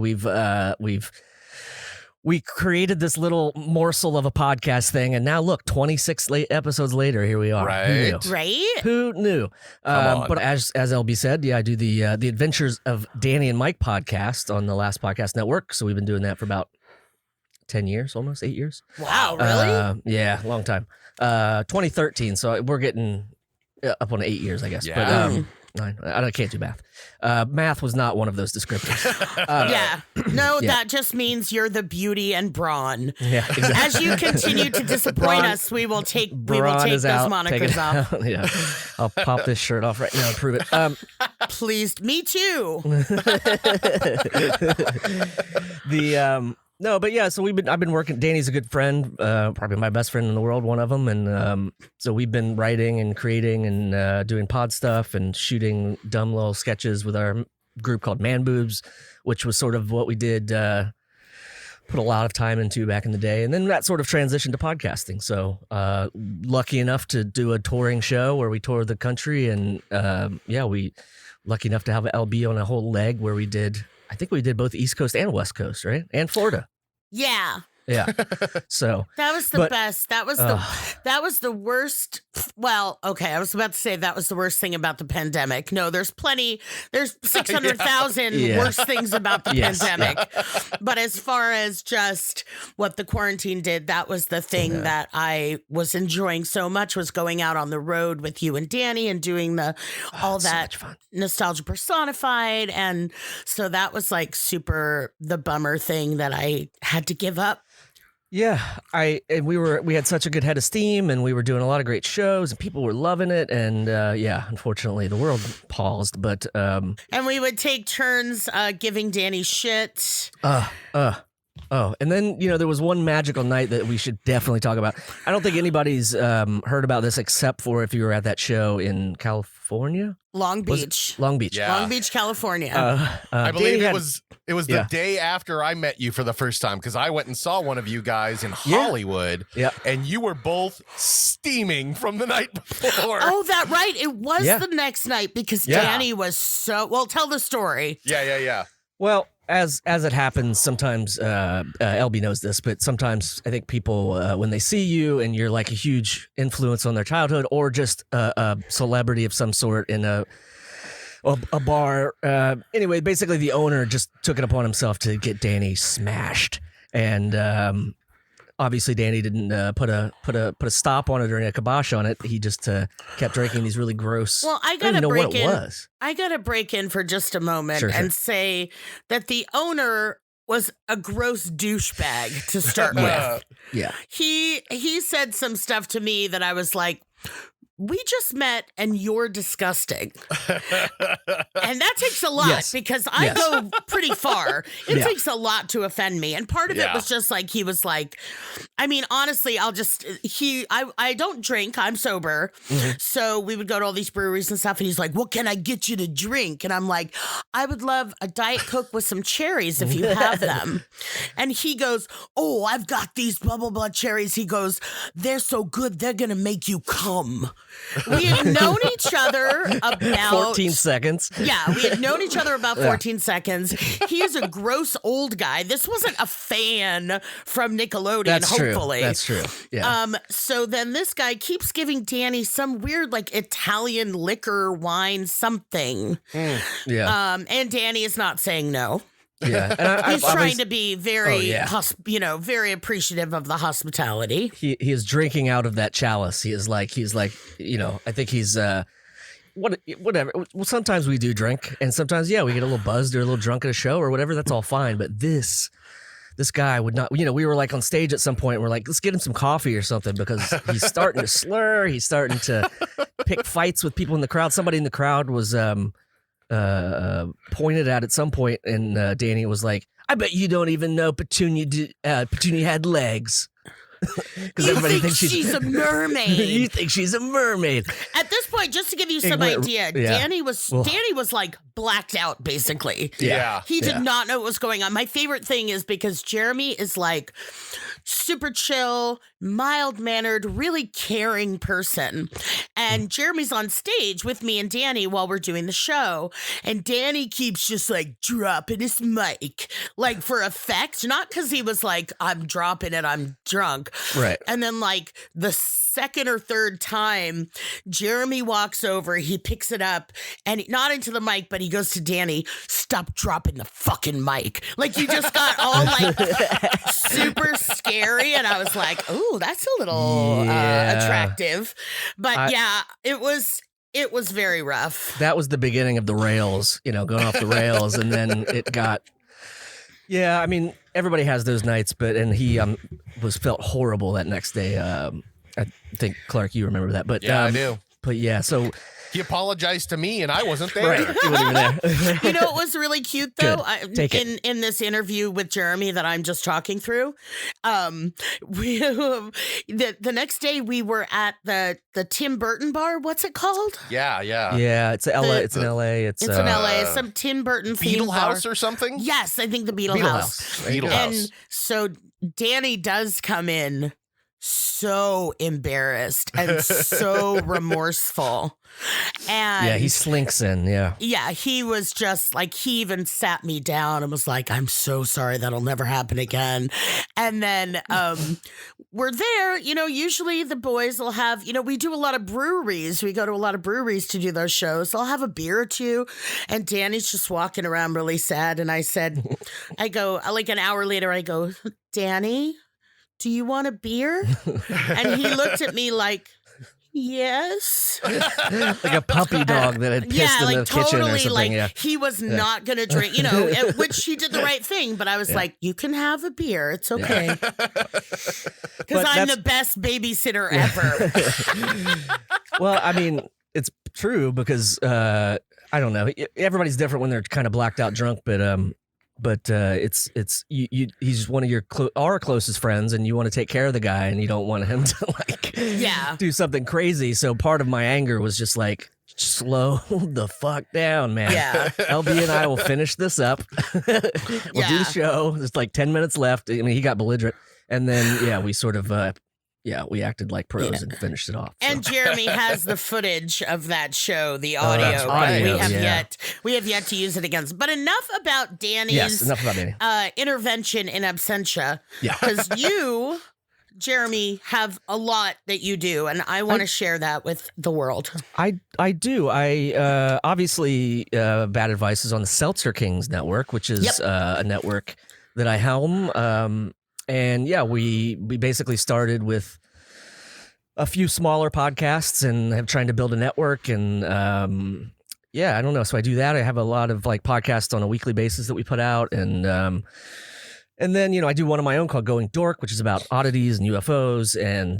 S6: we created this little morsel of a podcast thing, and now look, 26 episodes later, here we are.
S1: Right.
S6: Who knew?
S3: Right?
S6: Who knew? But as LB said, yeah, I do the Adventures of Danny and Mike podcast on the Last Podcast Network. So we've been doing that for about 10 years, almost 8 years.
S3: Wow, really?
S6: Yeah, long time. 2013. So we're getting up on 8 years, I guess.
S1: Yeah.
S6: But 9. I can't do math. Math was not one of those descriptors.
S3: Yeah. No, that just means you're the beauty and brawn.
S6: Yeah, exactly.
S3: As you continue to disappoint us, we will take those monikers off.
S6: Yeah, I'll pop this shirt off right now and prove it.
S3: Please, me too.
S6: No, but yeah, so I've been working. Danny's a good friend, probably my best friend in the world, one of them, and so we've been writing and creating and doing pod stuff and shooting dumb little sketches with our group called Man Boobs, which was sort of what we did, put a lot of time into back in the day, and then that sort of transitioned to podcasting. So lucky enough to do a touring show where we toured the country, and we lucky enough to have LB on a whole leg where we did. I think we did both East Coast and West Coast, right? And Florida.
S3: Yeah.
S6: Yeah. So
S3: that was the best. That was the worst. Well, okay. I was about to say that was the worst thing about the pandemic. No, there's 600,000 worse things about the pandemic. Yeah. But as far as just what the quarantine did, that was the thing that I was enjoying so much, was going out on the road with you and Danny and doing all that
S6: so
S3: Nostalgia Personified. And so that was like super the bummer thing that I had to give up.
S6: Yeah, we had such a good head of steam, and we were doing a lot of great shows, and people were loving it, and unfortunately the world paused. But
S3: and we would take turns giving Danny shit.
S6: And then there was one magical night that we should definitely talk about. I don't think anybody's heard about this except for if you were at that show in California.
S3: Long Beach.
S6: Long Beach,
S3: California.
S1: I believe it was the day after I met you for the first time, because I went and saw one of you guys in Hollywood.
S6: Yeah.
S1: And you were both steaming from the night before.
S3: Oh, that right. It was the next night because Danny was so well. Tell the story.
S1: Yeah.
S6: Well, as it happens, sometimes LB knows this, but sometimes I think people when they see you and you're like a huge influence on their childhood, or just a celebrity of some sort in a bar. Anyway, basically the owner just took it upon himself to get Danny smashed, and obviously Danny didn't put a stop on it or a kibosh on it. He just kept drinking these really gross.
S3: Well, I
S6: don't even know what it
S3: in.
S6: was.
S3: I gotta break in for just a moment and say that the owner was a gross douchebag to start with.
S6: Yeah.
S3: He said some stuff to me that I was like, we just met and you're disgusting. And that takes a lot
S6: Yes.
S3: because I go pretty far. It
S6: Yeah.
S3: takes a lot to offend me. And part of it was just like, he was like, I mean, honestly, I don't drink. I'm sober.
S6: Mm-hmm.
S3: So we would go to all these breweries and stuff. And he's like, what can I get you to drink? And I'm like, I would love a Diet Coke with some cherries if you have them. And he goes, oh, I've got these blah, blah, blah cherries. He goes, they're so good, they're going to make you come. We had known each other about
S6: 14 seconds.
S3: Yeah, we had known each other about 14 seconds. He is a gross old guy. This wasn't a fan from Nickelodeon,
S6: That's
S3: hopefully.
S6: true. That's true. Yeah.
S3: So then this guy keeps giving Danny some weird like Italian liquor, wine, something.
S6: Yeah.
S3: And Danny is not saying no.
S6: Yeah. And
S3: He's trying to be very,
S6: Oh, yeah.
S3: very appreciative of the hospitality.
S6: He is drinking out of that chalice. He's like, I think he's whatever. Well, sometimes we do drink, and sometimes we get a little buzzed or a little drunk at a show or whatever. That's all fine. But this guy would not. We were like on stage at some point. And we're like, let's get him some coffee or something because he's starting to slur. He's starting to pick fights with people in the crowd. Somebody in the crowd was pointed at some point, and Danny was like, I bet you don't even know Petunia had legs. Because
S3: You
S6: everybody
S3: think
S6: thinks
S3: she's a mermaid.
S6: You think she's a mermaid.
S3: At this point, just to give you some idea, Danny was like blacked out, basically.
S1: Yeah.
S3: He did not know what was going on. My favorite thing is because Jeremy is like super chill, mild-mannered, really caring person. And Jeremy's on stage with me and Danny while we're doing the show. And Danny keeps just like dropping his mic, like for effect, not because he was like, I'm dropping it, I'm drunk.
S6: Right.
S3: And then like the second or third time, Jeremy walks over, he picks it up, and not into the mic, but he goes to Danny, stop dropping the fucking mic. Like you just got all like super scary. And I was like, ooh, that's a little attractive. But it was very rough.
S6: That was the beginning of the rails, going off the rails. And then it got, I mean, everybody has those nights, and he felt horrible that next day. I think, Clark, you remember that. But
S1: I do.
S6: But so
S1: He apologized to me, and I wasn't there.
S6: right, you weren't even there.
S3: You know what was really cute though?
S6: Take it.
S3: In this interview with Jeremy that I'm just talking through, the next day we were at the Tim Burton bar. What's it called?
S1: Yeah.
S6: Yeah, it's LA. It's in LA. It's
S3: in LA. Some Tim Burton
S1: Beetle
S3: themed
S1: House
S3: bar.
S1: or something?
S3: Yes, I think the Beetle House.
S1: Beetle House.
S3: And so Danny does come in so embarrassed and so remorseful. And
S6: he slinks in. Yeah.
S3: He was just like, he even sat me down and was like, I'm so sorry, that'll never happen again. And then we're there, usually the boys will have, we do a lot of breweries. We go to a lot of breweries to do those shows. They'll have a beer or two. And Danny's just walking around really sad. And I go, like an hour later, I go, Danny, do you want a beer? And he looked at me like, yes.
S6: Like a puppy dog that had pissed in the kitchen or something.
S3: Like he was not going to drink, which he did the right thing. But I was like, you can have a beer. It's okay. Because I'm the best babysitter ever.
S6: Well, I mean, it's true because I don't know. Everybody's different when they're kind of blacked out drunk, but he's one of our closest friends, and you want to take care of the guy, and you don't want him to do something crazy. So part of my anger was just like, slow the fuck down, man.
S3: Yeah.
S6: LB and I will finish this up. We'll do the show. There's like 10 minutes left. I mean, he got belligerent, and then we sort of. We acted like pros and finished it off. So.
S3: And Jeremy has the footage of that show, the audio.
S6: Audio,
S3: we have yet to use it against. But enough about Danny's intervention in absentia.
S6: Yeah.
S3: Because you, Jeremy, have a lot that you do, and I want to share that with the world.
S6: I do. I obviously Bad Advice is on the Seltzer Kings network, which is a network that I helm. And we basically started with a few smaller podcasts and have trying to build a network. And I don't know. So I do that. I have a lot of like podcasts on a weekly basis that we put out. And then, I do one of my own called Going Dork, which is about oddities and UFOs and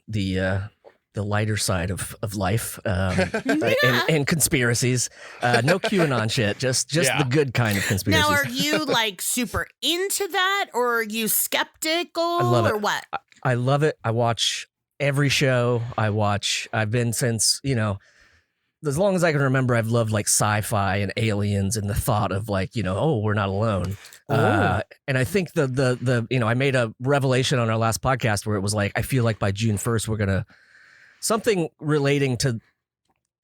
S6: the the lighter side of life and conspiracies. No QAnon shit, just the good kind of conspiracies.
S3: Now, are you like super into that, or are you skeptical,
S6: I love it.
S3: or what?
S6: I love it. I watch every show. I've been since, as long as I can remember, I've loved like sci-fi and aliens and the thought of like, oh, we're not alone. And I think the I made a revelation on our last podcast where it was like, I feel like by June 1st, we're going to something relating to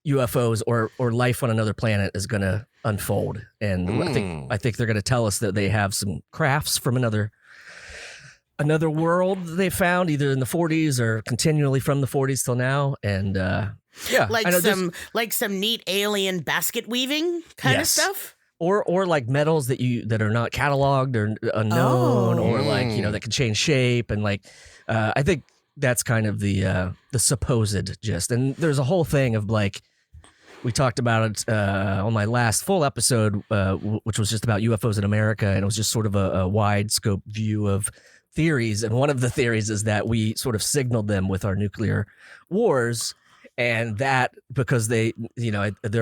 S6: UFOs or life on another planet is going to unfold. And I think they're going to tell us that they have some crafts from another world they found either in the 40s or continually from the 40s till now. And like some neat alien basket weaving kind of stuff. Or like metals that are not cataloged or unknown, or like that can change shape, and like I think that's kind of the supposed gist. And there's a whole thing of like, we talked about it on my last full episode, which was just about UFOs in America, and it was just sort of a wide scope view of theories. And one of the theories is that we sort of signaled them with our nuclear wars. And that because they're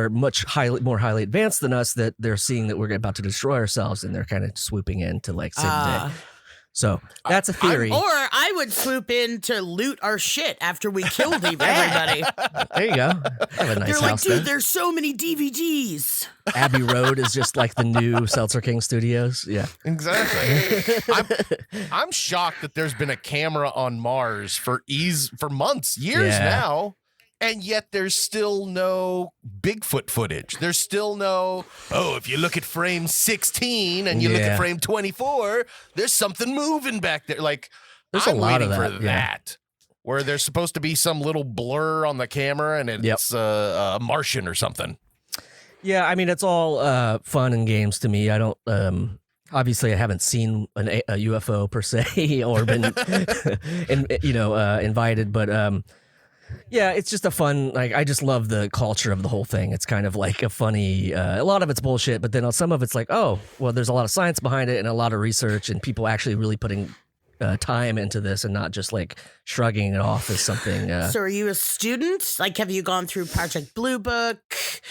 S6: much more highly advanced than us, that they're seeing that we're about to destroy ourselves, and they're kind of swooping in to like save the day. So that's a theory.
S3: Or I would swoop in to loot our shit after we killed everybody.
S6: There you go. I have a nice
S3: They're like,
S6: house
S3: dude,
S6: there.
S3: there's so many DVDs.
S6: Abbey Road is just like the new Seltzer Kings studios. Yeah,
S1: exactly. I'm shocked that there's been a camera on Mars for months, years now. And yet there's still no Bigfoot footage. There's still no, if you look at frame 16 and you look at frame 24, there's something moving back there. Like,
S6: there's
S1: I'm
S6: a lot
S1: waiting
S6: of
S1: for that. Where there's supposed to be some little blur on the camera and it's a Martian or something.
S6: Yeah, I mean, it's all fun and games to me. I don't... Obviously, I haven't seen a UFO per se or been, invited, but... yeah, it's just a fun, like, I just love the culture of the whole thing. It's kind of like a funny, a lot of it's bullshit, but then some of it's like, oh, well, there's a lot of science behind it and a lot of research and people actually really putting time into this and not just like shrugging it off as something.
S3: So are you a student? Like, have you gone through Project Blue Book?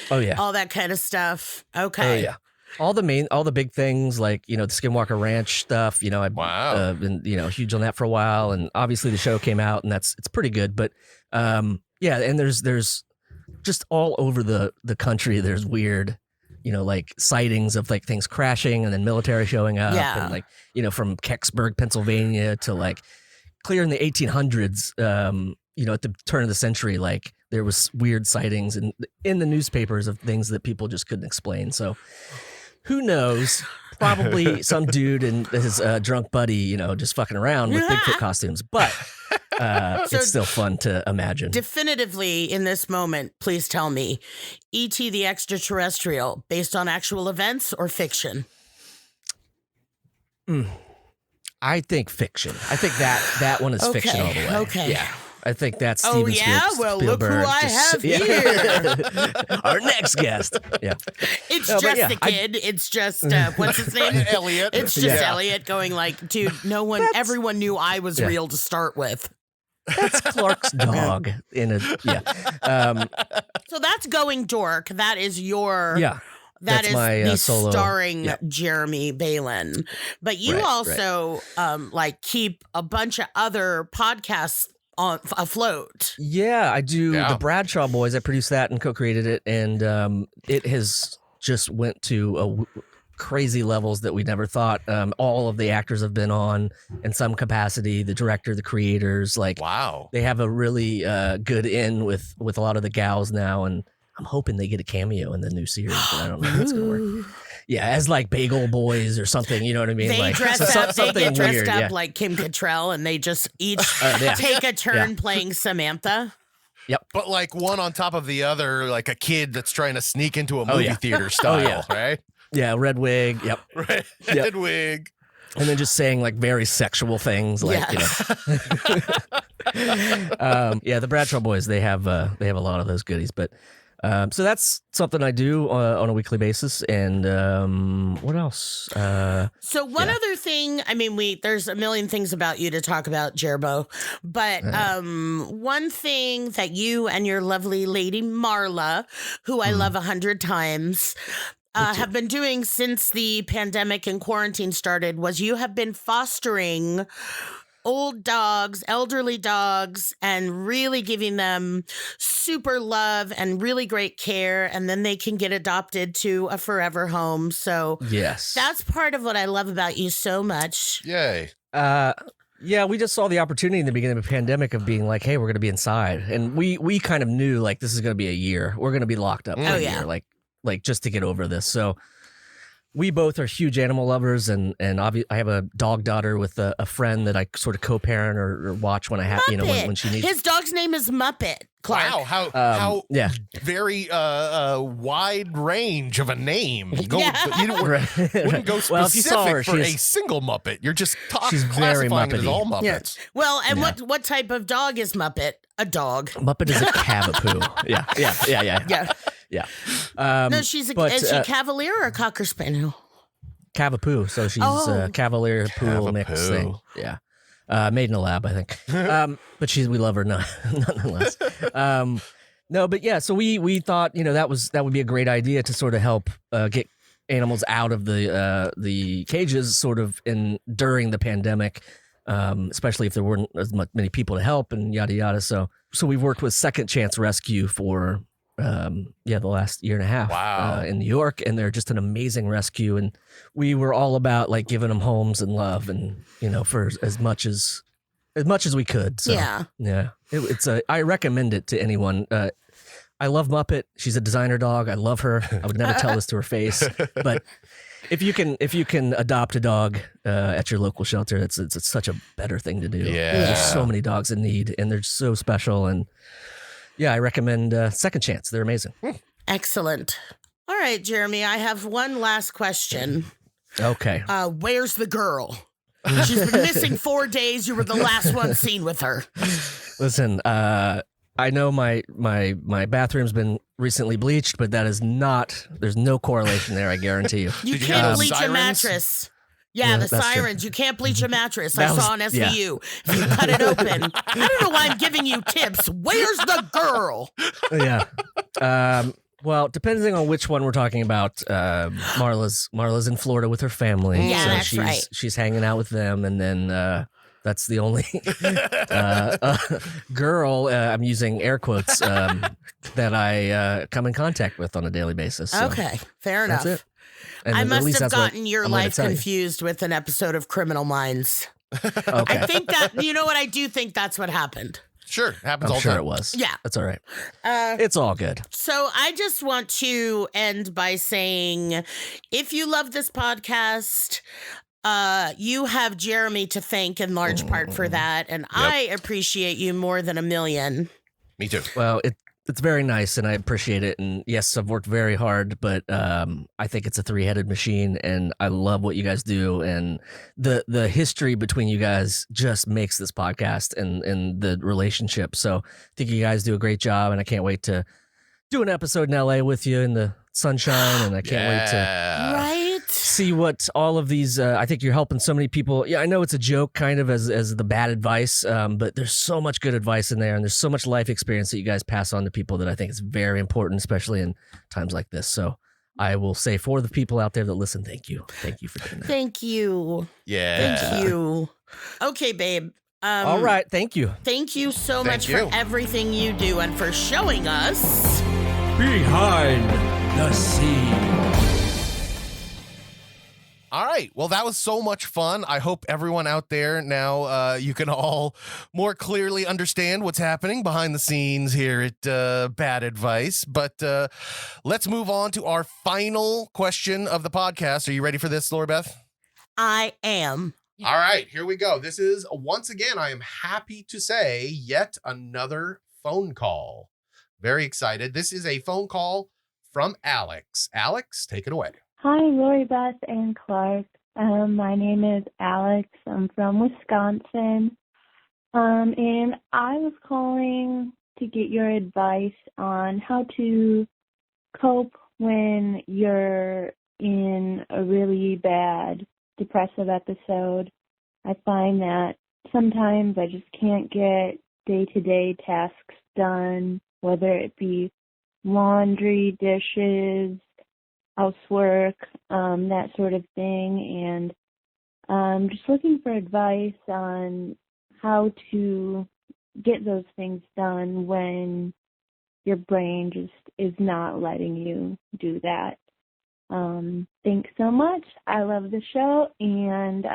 S6: Oh, yeah.
S3: All that kind of stuff? Okay.
S6: Oh, yeah. All the big things like, the Skinwalker Ranch stuff, I've been, huge on that for a while. And obviously the show came out and it's pretty good. But and there's just all over the country, there's weird, like sightings of like things crashing and then military showing up.
S3: Yeah.
S6: And like, from Kecksburg, Pennsylvania to like clear in the 1800s, at the turn of the century, like there was weird sightings in the newspapers of things that people just couldn't explain. So who knows? Probably some dude and his drunk buddy, just fucking around with Bigfoot costumes. But it's still fun to imagine.
S3: Definitively, in this moment, please tell me, E.T. the Extraterrestrial, based on actual events or fiction?
S6: I think fiction. I think that one is fiction all the way.
S3: Okay.
S6: Yeah. I think that's Steven
S3: Well,
S6: Spielberg.
S3: look who I have here.
S6: Our next guest. Yeah.
S3: It's just the kid. It's just, what's his name?
S1: Elliot.
S3: It's just Elliot going like, dude, everyone knew I was real to start with.
S6: That's Clark's dog
S3: So that's Going Dork. That is your...
S6: Yeah.
S3: That is
S6: my
S3: the
S6: solo,
S3: starring Jeremy Balon. But you also keep a bunch of other podcasts afloat.
S6: Yeah, I do. The Bradshaw Boys, I produced that and co-created it, and it has just went to crazy levels that we never thought. All of the actors have been on in some capacity, the director, the creators, like they have a really good in with a lot of the gals now, and I'm hoping they get a cameo in the new series, but I don't know how it's gonna work. Yeah, as like Bagel Boys or something, you know what I mean?
S3: They
S6: like,
S3: dress up, they get dressed
S6: weird,
S3: up like Kim Cattrall, and they just each take a turn playing Samantha.
S6: Yep.
S1: But like one on top of the other, like a kid that's trying to sneak into a movie theater style, right?
S6: Yeah, red wig. Yep.
S1: Red wig.
S6: And then just saying like very sexual things, like the Bradshaw Boys. They have a lot of those goodies, but So that's something I do on a weekly basis. And what else?
S3: So one other thing, I mean, there's a million things about you to talk about, Jerbo, but one thing that you and your lovely lady Marla, who I love 100 times, have been doing since the pandemic and quarantine started was you have been fostering old dogs, elderly dogs, and really giving them super love and really great care. And then they can get adopted to a forever home. So
S6: yes,
S3: that's part of what I love about you so much.
S1: Yay.
S6: Yeah, we just saw the opportunity in the beginning of the pandemic of being like, hey, we're going to be inside. And we kind of knew like this is going to be a year. We're going to be locked up for a year, like just to get over this. So we both are huge animal lovers, and I have a dog daughter with a friend that I sort of co-parent or watch when I have, when she needs.
S3: His dog's name is Muppet. Clark.
S1: Wow, how very wide range of a name. You wouldn't go specific for a single Muppet. You're just
S6: she's very
S1: classifying it as
S6: Muppety.
S1: all Muppets.
S3: Yeah. Well, and what type of dog is Muppet? A dog.
S6: Muppet is a cavapoo. Yeah.
S3: No, is she Cavalier or a Cocker Spaniel?
S6: Cavapoo. So she's Cavalier Poodle mix thing. Yeah. Made in a lab, I think. But we love her nonetheless. No, but yeah, so we thought, that would be a great idea to sort of help get animals out of the cages sort of during the pandemic, especially if there weren't as many people to help and yada yada. So we've worked with Second Chance Rescue for the last year and a half in New York, and they're just an amazing rescue. And we were all about like giving them homes and love, and for as much as we could. So, I recommend it to anyone. I love Muppet. She's a designer dog. I love her. I would never tell this to her face, but if you can adopt a dog at your local shelter, it's such a better thing to do.
S1: Yeah.
S6: There's so many dogs in need, and they're so special. And yeah, I recommend Second Chance. They're amazing.
S3: Excellent. All right, Jeremy, I have one last question.
S6: Okay.
S3: Where's the girl? She's been missing 4 days. You were the last one seen with her.
S6: Listen, I know my bathroom's been recently bleached, but that is there's no correlation there, I guarantee you.
S3: You can't bleach a mattress. Yeah, the sirens. True. You can't bleach a mattress. I saw on SVU. Yeah. If you cut it open. I don't know why I'm giving you tips. Where's the girl?
S6: Yeah. Well, depending on which one we're talking about, Marla's in Florida with her family.
S3: Yeah,
S6: so
S3: that's right.
S6: She's hanging out with them, and then that's the only girl, I'm using air quotes, that I come in contact with on a daily basis. So
S3: okay, fair enough.
S6: That's it. And
S3: I must have gotten your life confused with an episode of Criminal Minds.
S6: Okay.
S3: I think that, you know what, I do think that's what happened.
S1: Sure, happens
S6: I'm
S1: all
S6: sure
S1: time.
S6: it was.
S3: Yeah.
S6: That's all right. It's all good.
S3: So I just want to end by saying, if you love this podcast, you have Jeremy to thank in large part for that, and I appreciate you more than a million.
S1: Me too.
S6: Well, it's very nice, and I appreciate it. And yes, I've worked very hard, but I think it's a three-headed machine, and I love what you guys do. And the history between you guys just makes this podcast and the relationship. So I think you guys do a great job, and I can't wait to do an episode in LA with you in the sunshine, and I can't wait to see what all of these. I think you're helping so many people. Yeah, I know it's a joke, kind of as the bad advice, but there's so much good advice in there, and there's so much life experience that you guys pass on to people that I think is very important, especially in times like this. So I will say, for the people out there that listen, thank you for doing that.
S3: Thank you.
S1: Yeah.
S3: Thank you. Okay, babe.
S6: All right. Thank you.
S3: Thank you so much for everything you do and for showing us
S7: Behind the Scenes.
S1: All right. Well, that was so much fun. I hope everyone out there now, you can all more clearly understand what's happening behind the scenes here at Bad Advice. But let's move on to our final question of the podcast. Are you ready for this, Laura Beth?
S3: I am.
S1: All right. Here we go. This is, once again, I am happy to say, yet another phone call. Very excited. This is a phone call from Alex. Alex, take it away.
S8: Hi, Lori, Beth, and Clark. My name is Alex. I'm from Wisconsin. And I was calling to get your advice on how to cope when you're in a really bad depressive episode. I find that sometimes I just can't get day-to-day tasks done, whether it be laundry, dishes, housework, that sort of thing. And just looking for advice on how to get those things done when your brain just is not letting you do that. Thanks so much. I love the show, and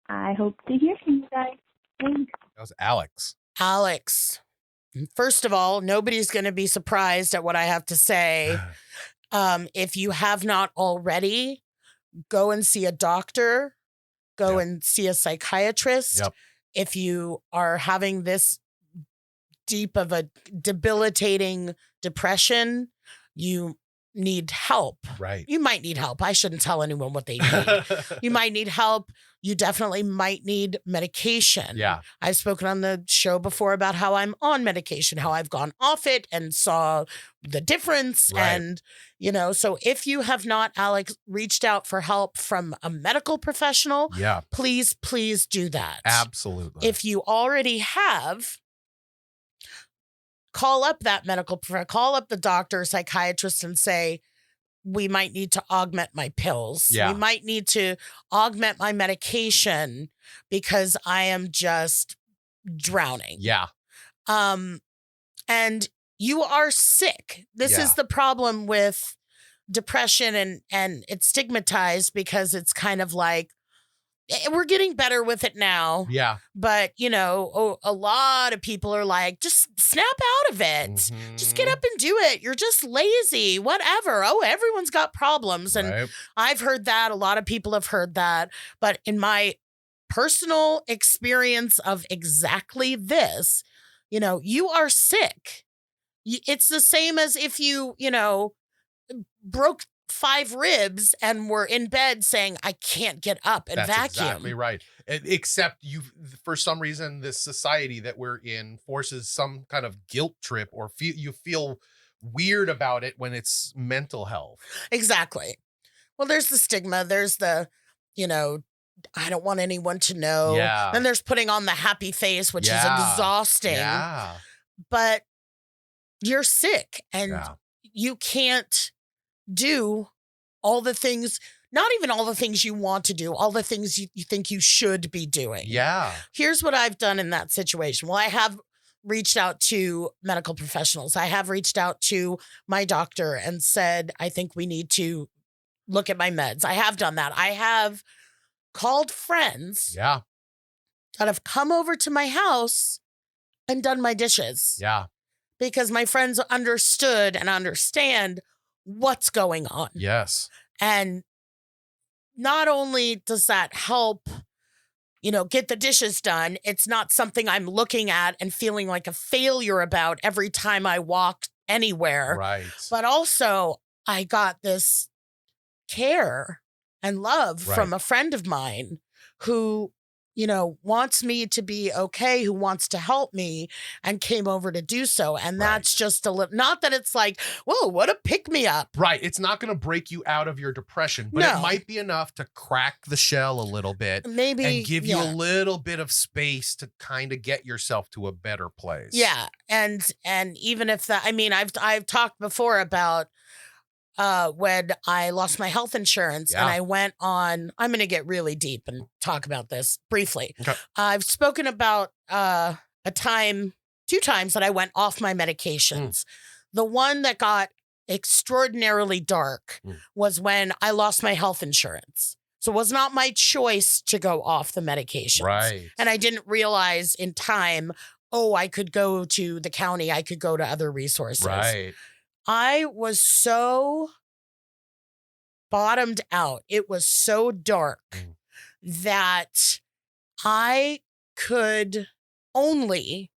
S8: I hope to hear from you guys. Thanks.
S1: That was Alex.
S3: Alex, first of all, nobody's going to be surprised at what I have to say. If you have not already, go and see a doctor, go and see a psychiatrist.
S1: Yep.
S3: If you are having this deep of a debilitating depression, you need help.
S1: Right.
S3: You might need help. I shouldn't tell anyone what they need. You might need help. You definitely might need medication.
S1: Yeah.
S3: I've spoken on the show before about how I'm on medication, how I've gone off it and saw the difference.
S1: Right.
S3: And, so if you have not, Alex, reached out for help from a medical professional,
S1: Yeah.
S3: please do that.
S1: Absolutely.
S3: If you already have, call up that call up the doctor or psychiatrist and say, we might need to augment my pills.
S1: Yeah.
S3: We might need to augment my medication because I am just drowning.
S1: Yeah.
S3: And you are sick. This is the problem with depression, and it's stigmatized because it's kind of like, we're getting better with it now.
S1: Yeah.
S3: But, a lot of people are like, just snap out of it. Just get up and do it. You're just lazy, whatever. Oh, everyone's got problems. And
S1: Right.
S3: I've heard that. A lot of people have heard that. But in my personal experience of exactly this, you are sick. It's the same as if you broke 5 ribs and were in bed saying, I can't get up and
S1: That's
S3: vacuum.
S1: exactly right. Except for some reason, this society that we're in forces some kind of guilt trip, or you feel weird about it when it's mental health.
S3: Exactly. Well, there's the stigma. There's the, I don't want anyone to know.
S1: Yeah.
S3: Then there's putting on the happy face, which is exhausting.
S1: Yeah.
S3: But you're sick and
S1: Yeah.
S3: you can't do all the things, not even all the things you want to do, all the things you think you should be doing.
S1: Yeah.
S3: Here's what I've done in that situation. Well, I have reached out to medical professionals. I have reached out to my doctor and said, I think we need to look at my meds. I have done that. I have called friends
S1: Yeah.
S3: that have come over to my house and done my dishes.
S1: Yeah.
S3: Because my friends understood and understand what's going on.
S1: Yes.
S3: And not only does that help, get the dishes done, it's not something I'm looking at and feeling like a failure about every time I walk anywhere.
S1: Right.
S3: But also, I got this care and love from a friend of mine who, wants me to be okay, who wants to help me, and came over to do so. And that's just not that it's like, whoa, what a pick me up.
S1: Right. It's not going to break you out of your depression, but
S3: No.
S1: it might be enough to crack the shell a little bit.
S3: Maybe.
S1: And give you
S3: yeah.
S1: a little bit of space to kind of get yourself to a better place.
S3: Yeah. And even if that, I've talked before about when I lost my health insurance and I went on, I'm going to get really deep and talk about this briefly.
S1: Okay.
S3: I've spoken about two times that I went off my medications. The one that got extraordinarily dark was when I lost my health insurance. So it was not my choice to go off the medications.
S1: Right.
S3: And I didn't realize in time, I could go to the county, I could go to other resources.
S1: Right.
S3: I was so bottomed out. It was so dark that I could only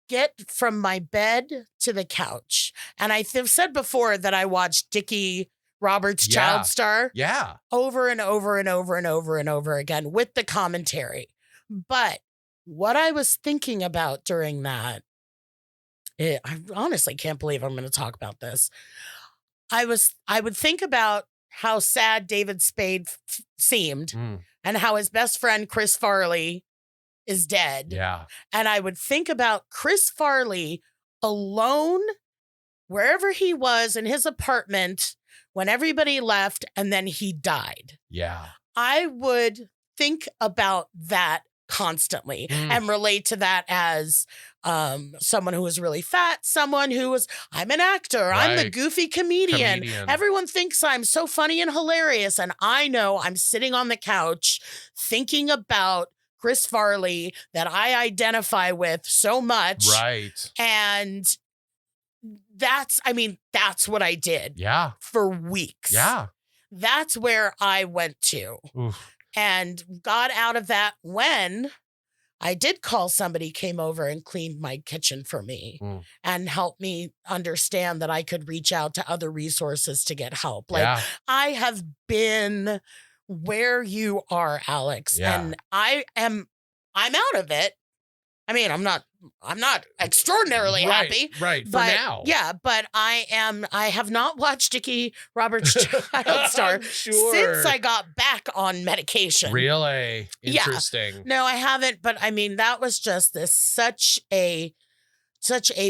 S3: get from my bed to the couch. And I've said before that I watched Dickie Roberts' Child Star
S1: Yeah.
S3: over and over and over and over and over again with the commentary. But what I was thinking about during that I honestly can't believe I'm going to talk about this. I would think about how sad David Spade seemed and how his best friend Chris Farley is dead.
S1: Yeah.
S3: And I would think about Chris Farley alone wherever he was in his apartment when everybody left and then he died.
S1: Yeah.
S3: I would think about that constantly and relate to that as someone who was really fat, someone who was, I'm an actor, I'm the
S1: Right.
S3: goofy comedian. Everyone thinks I'm so funny and hilarious. And I know I'm sitting on the couch thinking about Chris Farley that I identify with so much.
S1: Right.
S3: And that's what I did.
S1: Yeah.
S3: For weeks.
S1: Yeah.
S3: That's where I went to.
S1: Oof.
S3: And got out of that when I did call somebody, came over and cleaned my kitchen for me and helped me understand that I could reach out to other resources to get help. Like I have been where you are, Alex, and I'm out of it. I mean, I'm not extraordinarily happy.
S1: Right. For
S3: but,
S1: now.
S3: Yeah, but I have not watched Dickie Roberts' Child Star since I got back on medication.
S1: Really? Interesting.
S3: Yeah. No, I haven't, but I mean, that was just such a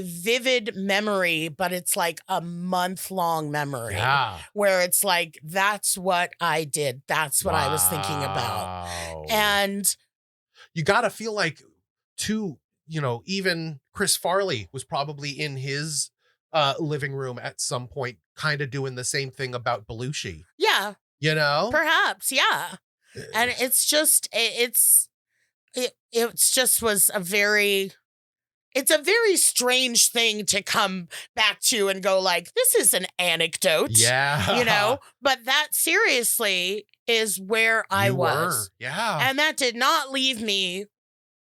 S3: vivid memory, but it's like a month-long memory.
S1: Yeah.
S3: Where it's like, that's what I did. That's what I was thinking about. And
S1: you got to feel like too, even Chris Farley was probably in his living room at some point, kind of doing the same thing about Belushi.
S3: Yeah. Perhaps. Yeah. And it's just, it just was it's a very strange thing to come back to and go like, this is an anecdote.
S1: Yeah.
S3: But that seriously is where I was.
S1: Yeah.
S3: And that did not leave me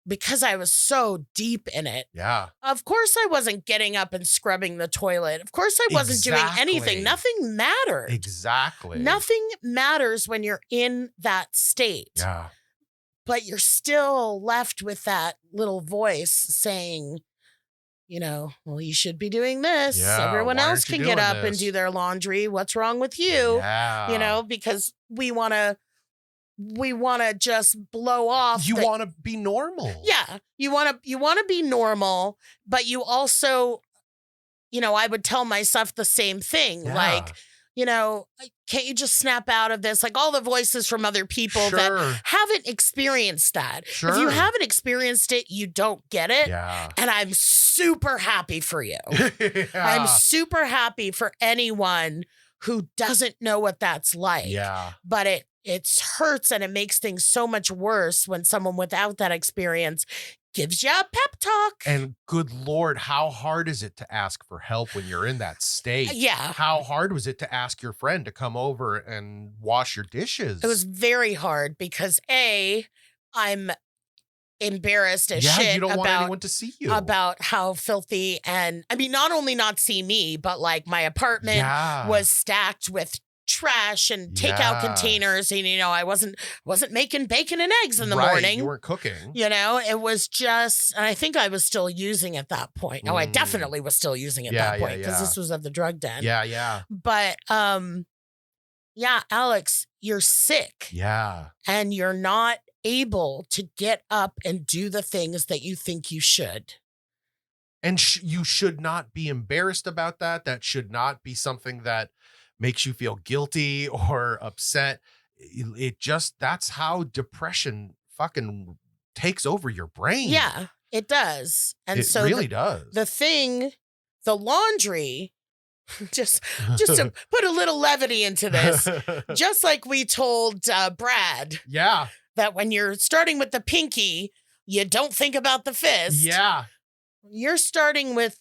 S3: because I was so deep in it.
S1: Yeah.
S3: Of course I wasn't getting up and scrubbing the toilet. Of course I wasn't doing anything. Nothing mattered.
S1: Exactly.
S3: Nothing matters when you're in that state.
S1: Yeah.
S3: But you're still left with that little voice saying, well, you should be doing this.
S1: Yeah,
S3: Everyone
S1: why
S3: else
S1: aren't you
S3: can get
S1: doing
S3: up and
S1: this?
S3: do their laundry. What's wrong with you?
S1: Yeah.
S3: Because we want to just blow off.
S1: You want to be normal.
S3: Yeah. You want to be normal, but you also, I would tell myself the same thing.
S1: Yeah.
S3: Like, can't you just snap out of this? Like all the voices from other people that haven't experienced that.
S1: Sure.
S3: If you haven't experienced it, you don't get it.
S1: Yeah.
S3: And I'm super happy for you.
S1: Yeah.
S3: I'm super happy for anyone who doesn't know what that's like.
S1: Yeah.
S3: But it hurts and it makes things so much worse when someone without that experience gives you a pep talk.
S1: And good Lord, how hard is it to ask for help when you're in that state?
S3: Yeah.
S1: How hard was it to ask your friend to come over and wash your dishes?
S3: It was very hard because I'm embarrassed as
S1: yeah,
S3: shit
S1: you don't want
S3: about
S1: anyone to see you.
S3: about how filthy, and I mean, not only not see me, but like my apartment was stacked with trash and takeout containers, and I wasn't making bacon and eggs in the morning.
S1: You weren't cooking.
S3: It was just, and I think I was still using at that point. Oh, I definitely was still using at that point because this was at the drug den.
S1: Yeah.
S3: But Alex, you're sick.
S1: Yeah.
S3: And you're not able to get up and do the things that you think you should.
S1: And you should not be embarrassed about that. That should not be something that makes you feel guilty or upset. That's how depression fucking takes over your brain.
S3: Yeah, it does. And
S1: it
S3: so
S1: really does.
S3: The laundry, just to put a little levity into this, just like we told Brad.
S1: Yeah.
S3: That when you're starting with the pinky, you don't think about the fist.
S1: Yeah.
S3: You're starting with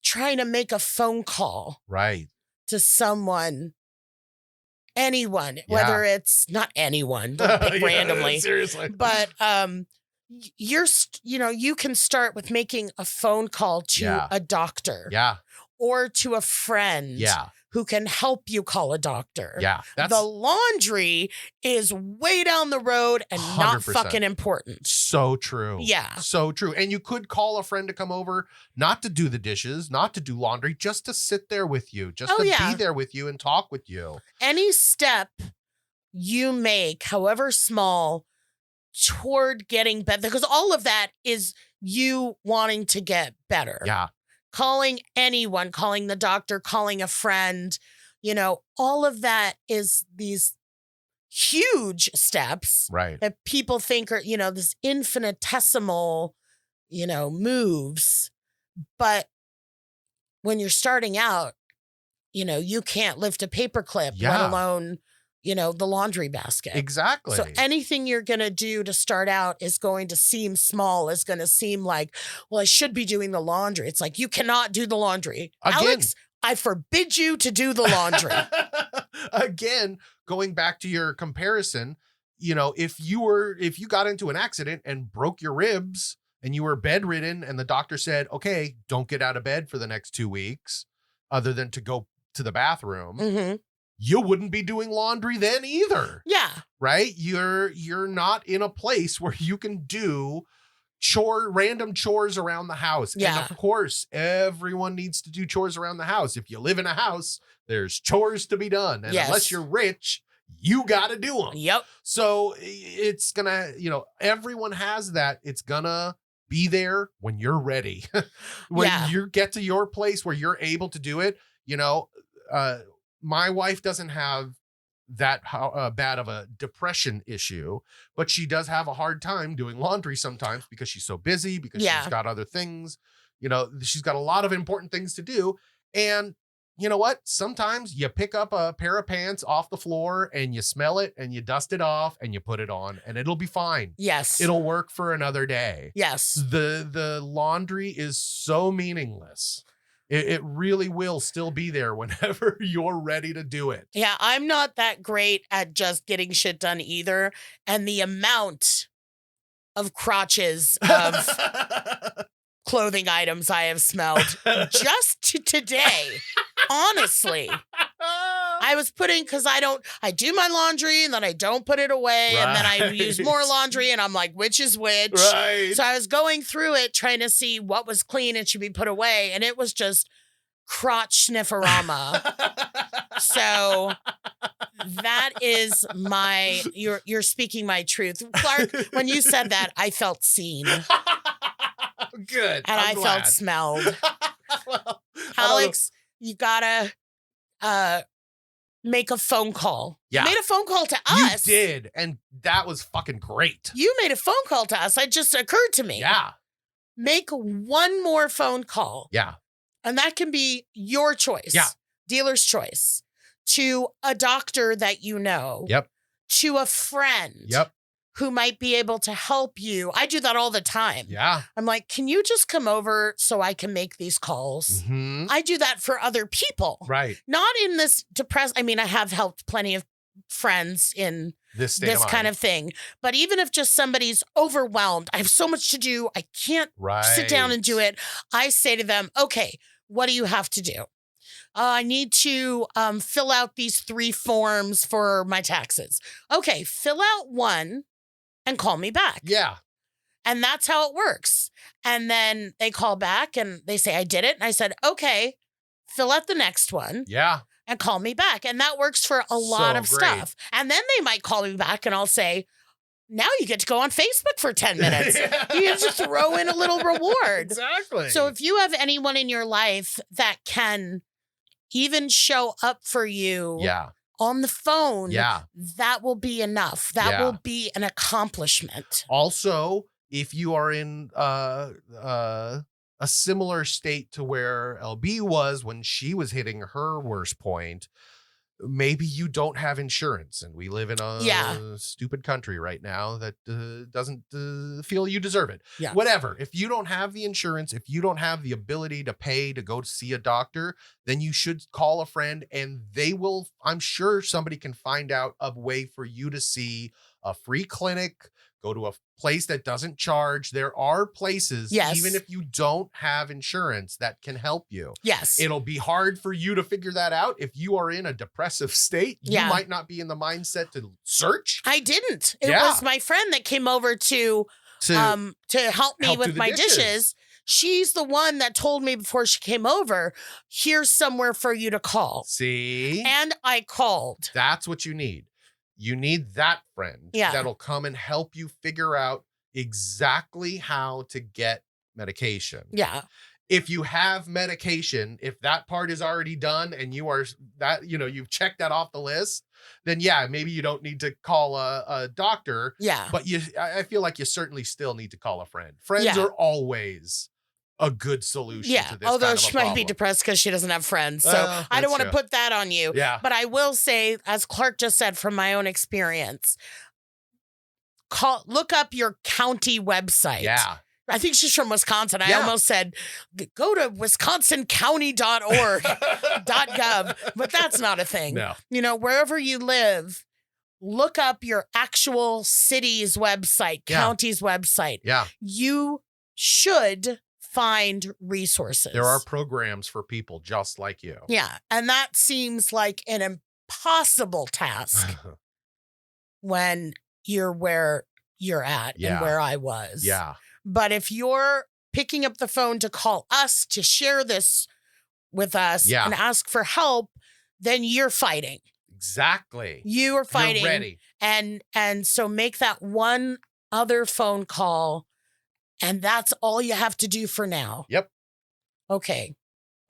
S3: trying to make a phone call.
S1: Right.
S3: To someone, anyone, whether it's not anyone, don't pick randomly.
S1: Seriously.
S3: But you can start with making a phone call to a doctor.
S1: Yeah.
S3: Or to a friend.
S1: Yeah.
S3: who can help you call a doctor.
S1: Yeah. That's
S3: The laundry is way down the road and not
S1: 100%.
S3: fucking important.
S1: so true.
S3: Yeah.
S1: So true. And you could call a friend to come over, not to do the dishes, not to do laundry, just to sit there with you, just
S3: Oh,
S1: to
S3: yeah.
S1: be there with you and talk with you.
S3: Any step you make, however small, toward getting better, because all of that is you wanting to get better.
S1: Yeah.
S3: Calling anyone, calling the doctor, calling a friend, all of that is these huge steps
S1: Right.
S3: that people think are, this infinitesimal, moves. But when you're starting out, you can't lift a paperclip,
S1: Yeah.
S3: let alone, the laundry basket.
S1: Exactly.
S3: So anything you're going to do to start out is going to seem small, is going to seem like, well, I should be doing the laundry. It's like, you cannot do the laundry.
S1: Again.
S3: Alex, I forbid you to do the laundry.
S1: Again, going back to your comparison, if you got into an accident and broke your ribs and you were bedridden and the doctor said, okay, don't get out of bed for the next 2 weeks other than to go to the bathroom,
S3: Mhm.
S1: you wouldn't be doing laundry then either.
S3: Yeah.
S1: Right? You're not in a place where you can do random chores around the house.
S3: Yeah.
S1: And of course, everyone needs to do chores around the house. If you live in a house, there's chores to be done. And
S3: Yes.
S1: unless you're rich, you got to do them.
S3: Yep.
S1: So it's gonna, everyone has that. It's gonna be there when you're ready. When
S3: Yeah.
S1: you get to your place where you're able to do it. My wife doesn't have that bad of a depression issue, but she does have a hard time doing laundry sometimes because she's so busy, because
S3: Yeah.
S1: she's got other things, she's got a lot of important things to do. And you know what? Sometimes you pick up a pair of pants off the floor and you smell it and you dust it off and you put it on and it'll be fine.
S3: Yes.
S1: It'll work for another day.
S3: Yes.
S1: The laundry is so meaningless. It really will still be there whenever you're ready to do it.
S3: Yeah, I'm not that great at just getting shit done either. And the amount of crotches of clothing items I have smelled just today, honestly. I was putting, because I do my laundry and then I don't put it away. And then I use more laundry and I'm like, which is which?
S1: Right.
S3: So I was going through it trying to see what was clean and should be put away. And it was just crotch snifferama. So that is you're speaking my truth. Clark, when you said that, I felt seen.
S1: Good.
S3: And
S1: I'm
S3: I
S1: glad.
S3: felt smelled.
S1: Well,
S3: Alex, you gotta make a phone call.
S1: Yeah.
S3: You made a phone call to
S1: you
S3: us.
S1: did, and that was fucking great.
S3: You made a phone call to us. It just occurred to me.
S1: Yeah.
S3: Make one more phone call.
S1: Yeah.
S3: And that can be your choice.
S1: Yeah.
S3: Dealer's choice. To a doctor that you know.
S1: Yep.
S3: To a friend.
S1: Yep.
S3: Who might be able to help you. I do that all the time.
S1: Yeah.
S3: I'm like, can you just come over so I can make these calls?
S1: Mhm.
S3: I do that for other people.
S1: Right.
S3: Not in this I mean, I have helped plenty of friends in
S1: This state
S3: this
S1: of
S3: kind
S1: mind.
S3: of thing. But even if just somebody's overwhelmed, I have so much to do, I can't sit down and do it. I say to them, okay, what do you have to do? I need to fill out these 3 forms for my taxes. Okay, fill out one and call me back.
S1: Yeah.
S3: And that's how it works. And then they call back and they say, I did it. And I said, okay, fill out the next one
S1: Yeah.
S3: and call me back. And that works for a lot
S1: So
S3: of
S1: great.
S3: stuff. And then they might call me back and I'll say, now you get to go on Facebook for 10 minutes. You get to throw in a little reward.
S1: Exactly.
S3: So if you have anyone in your life that can even show up for you
S1: yeah.
S3: on the phone,
S1: Yeah.
S3: that will be enough. That
S1: Yeah.
S3: will be an accomplishment.
S1: Also, if you are in a similar state to where LB was when she was hitting her worst point, maybe you don't have insurance, and we live in a stupid country right now that doesn't feel you deserve it.
S3: Yeah.
S1: Whatever. If you don't have the insurance, if you don't have the ability to pay to go to see a doctor, then you should call a friend, and they will, I'm sure somebody can find out a way for you to see a free clinic, Go to a place that doesn't charge. There are places,
S3: Yes.
S1: even if you don't have insurance, that can help you.
S3: Yes.
S1: It'll be hard for you to figure that out. If you are in a depressive state, you
S3: Yeah.
S1: might not be in the mindset to search.
S3: I didn't. It
S1: Yeah.
S3: was my friend that came over to help me
S1: help do
S3: with
S1: the
S3: my
S1: dishes.
S3: dishes. She's the one that told me before she came over, here's somewhere for you to call.
S1: See?
S3: And I called.
S1: That's what you need. You need that friend
S3: Yeah.
S1: that'll come and help you figure out exactly how to get medication.
S3: Yeah.
S1: If you have medication, if that part is already done and you are that, you've checked that off the list, then yeah, maybe you don't need to call a doctor,
S3: Yeah.
S1: but I feel like you certainly still need to call a friend. Friends
S3: Yeah.
S1: are always a good solution
S3: Yeah.
S1: to this
S3: Although
S1: kind of a
S3: she might be
S1: problem.
S3: depressed because she doesn't have friends. So
S1: Well,
S3: I don't
S1: that's
S3: want to
S1: true.
S3: put that on you.
S1: Yeah.
S3: But I will say, as Clark just said from my own experience, look up your county website.
S1: Yeah.
S3: I think she's from Wisconsin. I
S1: Yeah.
S3: almost said, go to wisconsincounty.org.gov, but that's not a thing.
S1: No.
S3: Wherever you live, look up your actual city's website,
S1: Yeah.
S3: county's website.
S1: Yeah.
S3: You should find resources.
S1: There are programs for people just like you.
S3: Yeah. And that seems like an impossible task when you're where you're at
S1: Yeah.
S3: and where I was.
S1: Yeah.
S3: But if you're picking up the phone to call us to share this with us
S1: Yeah.
S3: and ask for help, then you're fighting.
S1: Exactly.
S3: You are fighting.
S1: You're ready.
S3: And so make that one other phone call, and that's all you have to do for now.
S1: Yep.
S3: Okay.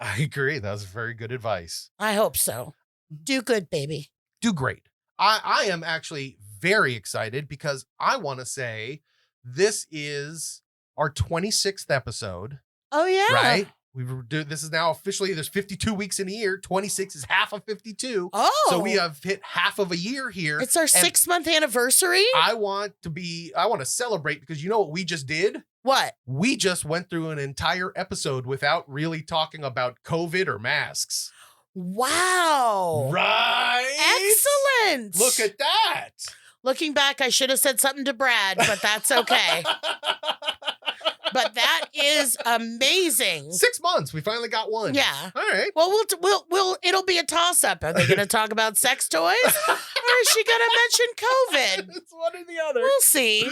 S1: I agree. That was very good advice.
S3: I hope so. Do good, baby.
S1: Do great. I am actually very excited because I want to say this is our 26th episode,
S3: Oh, yeah.
S1: right? This is now officially, there's 52 weeks in a year. 26 is half of 52.
S3: Oh.
S1: So we have hit half of a year here.
S3: It's our
S1: and
S3: 6-month anniversary?
S1: I want to celebrate because you know what we just did?
S3: What?
S1: We just went through an entire episode without really talking about COVID or masks.
S3: Wow.
S1: Right?
S3: Excellent.
S1: Look at that.
S3: Looking back, I should have said something to Brad, but that's okay. But that is amazing.
S1: 6 months. We finally got one.
S3: Yeah.
S1: All right.
S3: Well, it'll be a toss up. Are they going to talk about sex toys, or is she going to mention COVID?
S1: It's one or the other.
S3: We'll see.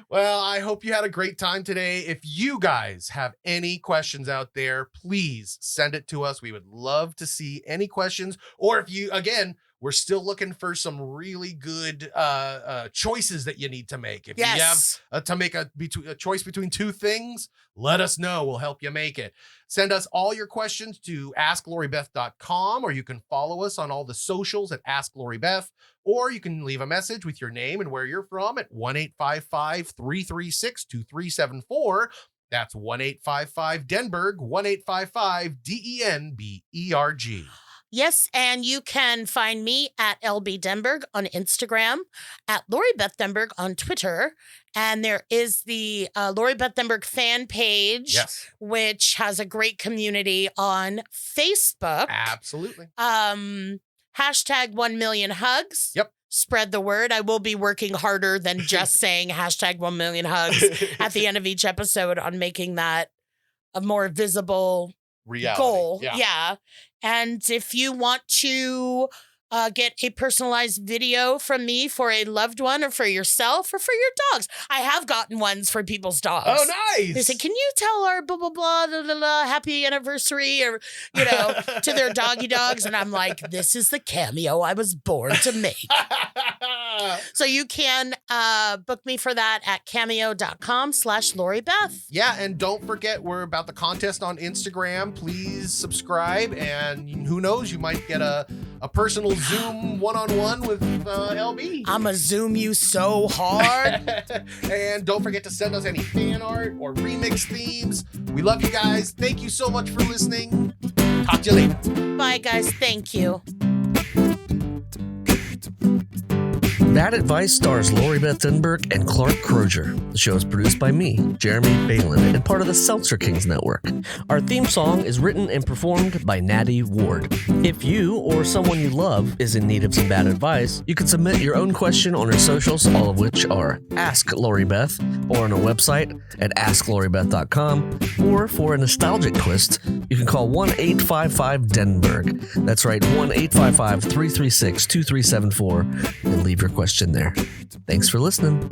S1: Well, I hope you had a great time today. If you guys have any questions out there, please send it to us. We would love to see any questions. Or if you, again, we're still looking for some really good choices that you need to make. If you have to make a choice between two things, let us know. We'll help you make it. Send us all your questions to AskLoriBeth.com, or you can follow us on all the socials at AskLoriBeth, or you can leave a message with your name and where you're from at 1-855-336-2374. That's 1-855-DENBERG, 1-855-DENBERG.
S3: Yes, and you can find me at LB Denberg on Instagram, at Lori Beth Denberg on Twitter, and there is the Lori Beth Denberg fan page,
S1: Yes.
S3: which has a great community on Facebook.
S1: Absolutely.
S3: Hashtag 1 million hugs.
S1: Yep.
S3: Spread the word. I will be working harder than just saying hashtag 1 million hugs at the end of each episode on making that a more visible
S1: reality.
S3: goal.
S1: Yeah.
S3: And if you want to get a personalized video from me for a loved one or for yourself or for your dogs, I have gotten ones for people's dogs.
S1: Oh, nice.
S3: They say, can you tell our blah, blah, blah, blah, blah, blah, happy anniversary or, to their doggy dogs? And I'm like, this is the cameo I was born to make. So you can book me for that at cameo.com/LoriBeth.
S1: Yeah, and don't forget, we're about the contest on Instagram. Please subscribe, and who knows, you might get a personal Zoom one-on-one with LB.
S3: I'ma zoom you so hard.
S1: And don't forget to send us any fan art or remix themes. We love you guys. Thank you so much for listening. Talk to you later.
S3: Bye, guys. Thank you.
S6: Bad Advice stars Lori Beth Denberg and Clark Crozer. The show is produced by me, Jeremy Balon, and part of the Seltzer Kings network. Our theme song is written and performed by Natty Ward. If you or someone you love is in need of some bad advice, you can submit your own question on our socials, all of which are Ask Lori Beth, or on our website at askloribeth.com, or for a nostalgic twist, you can call 1-855-DENBERG. That's right, 1-855-336-2374, and leave your question there. Thanks for listening.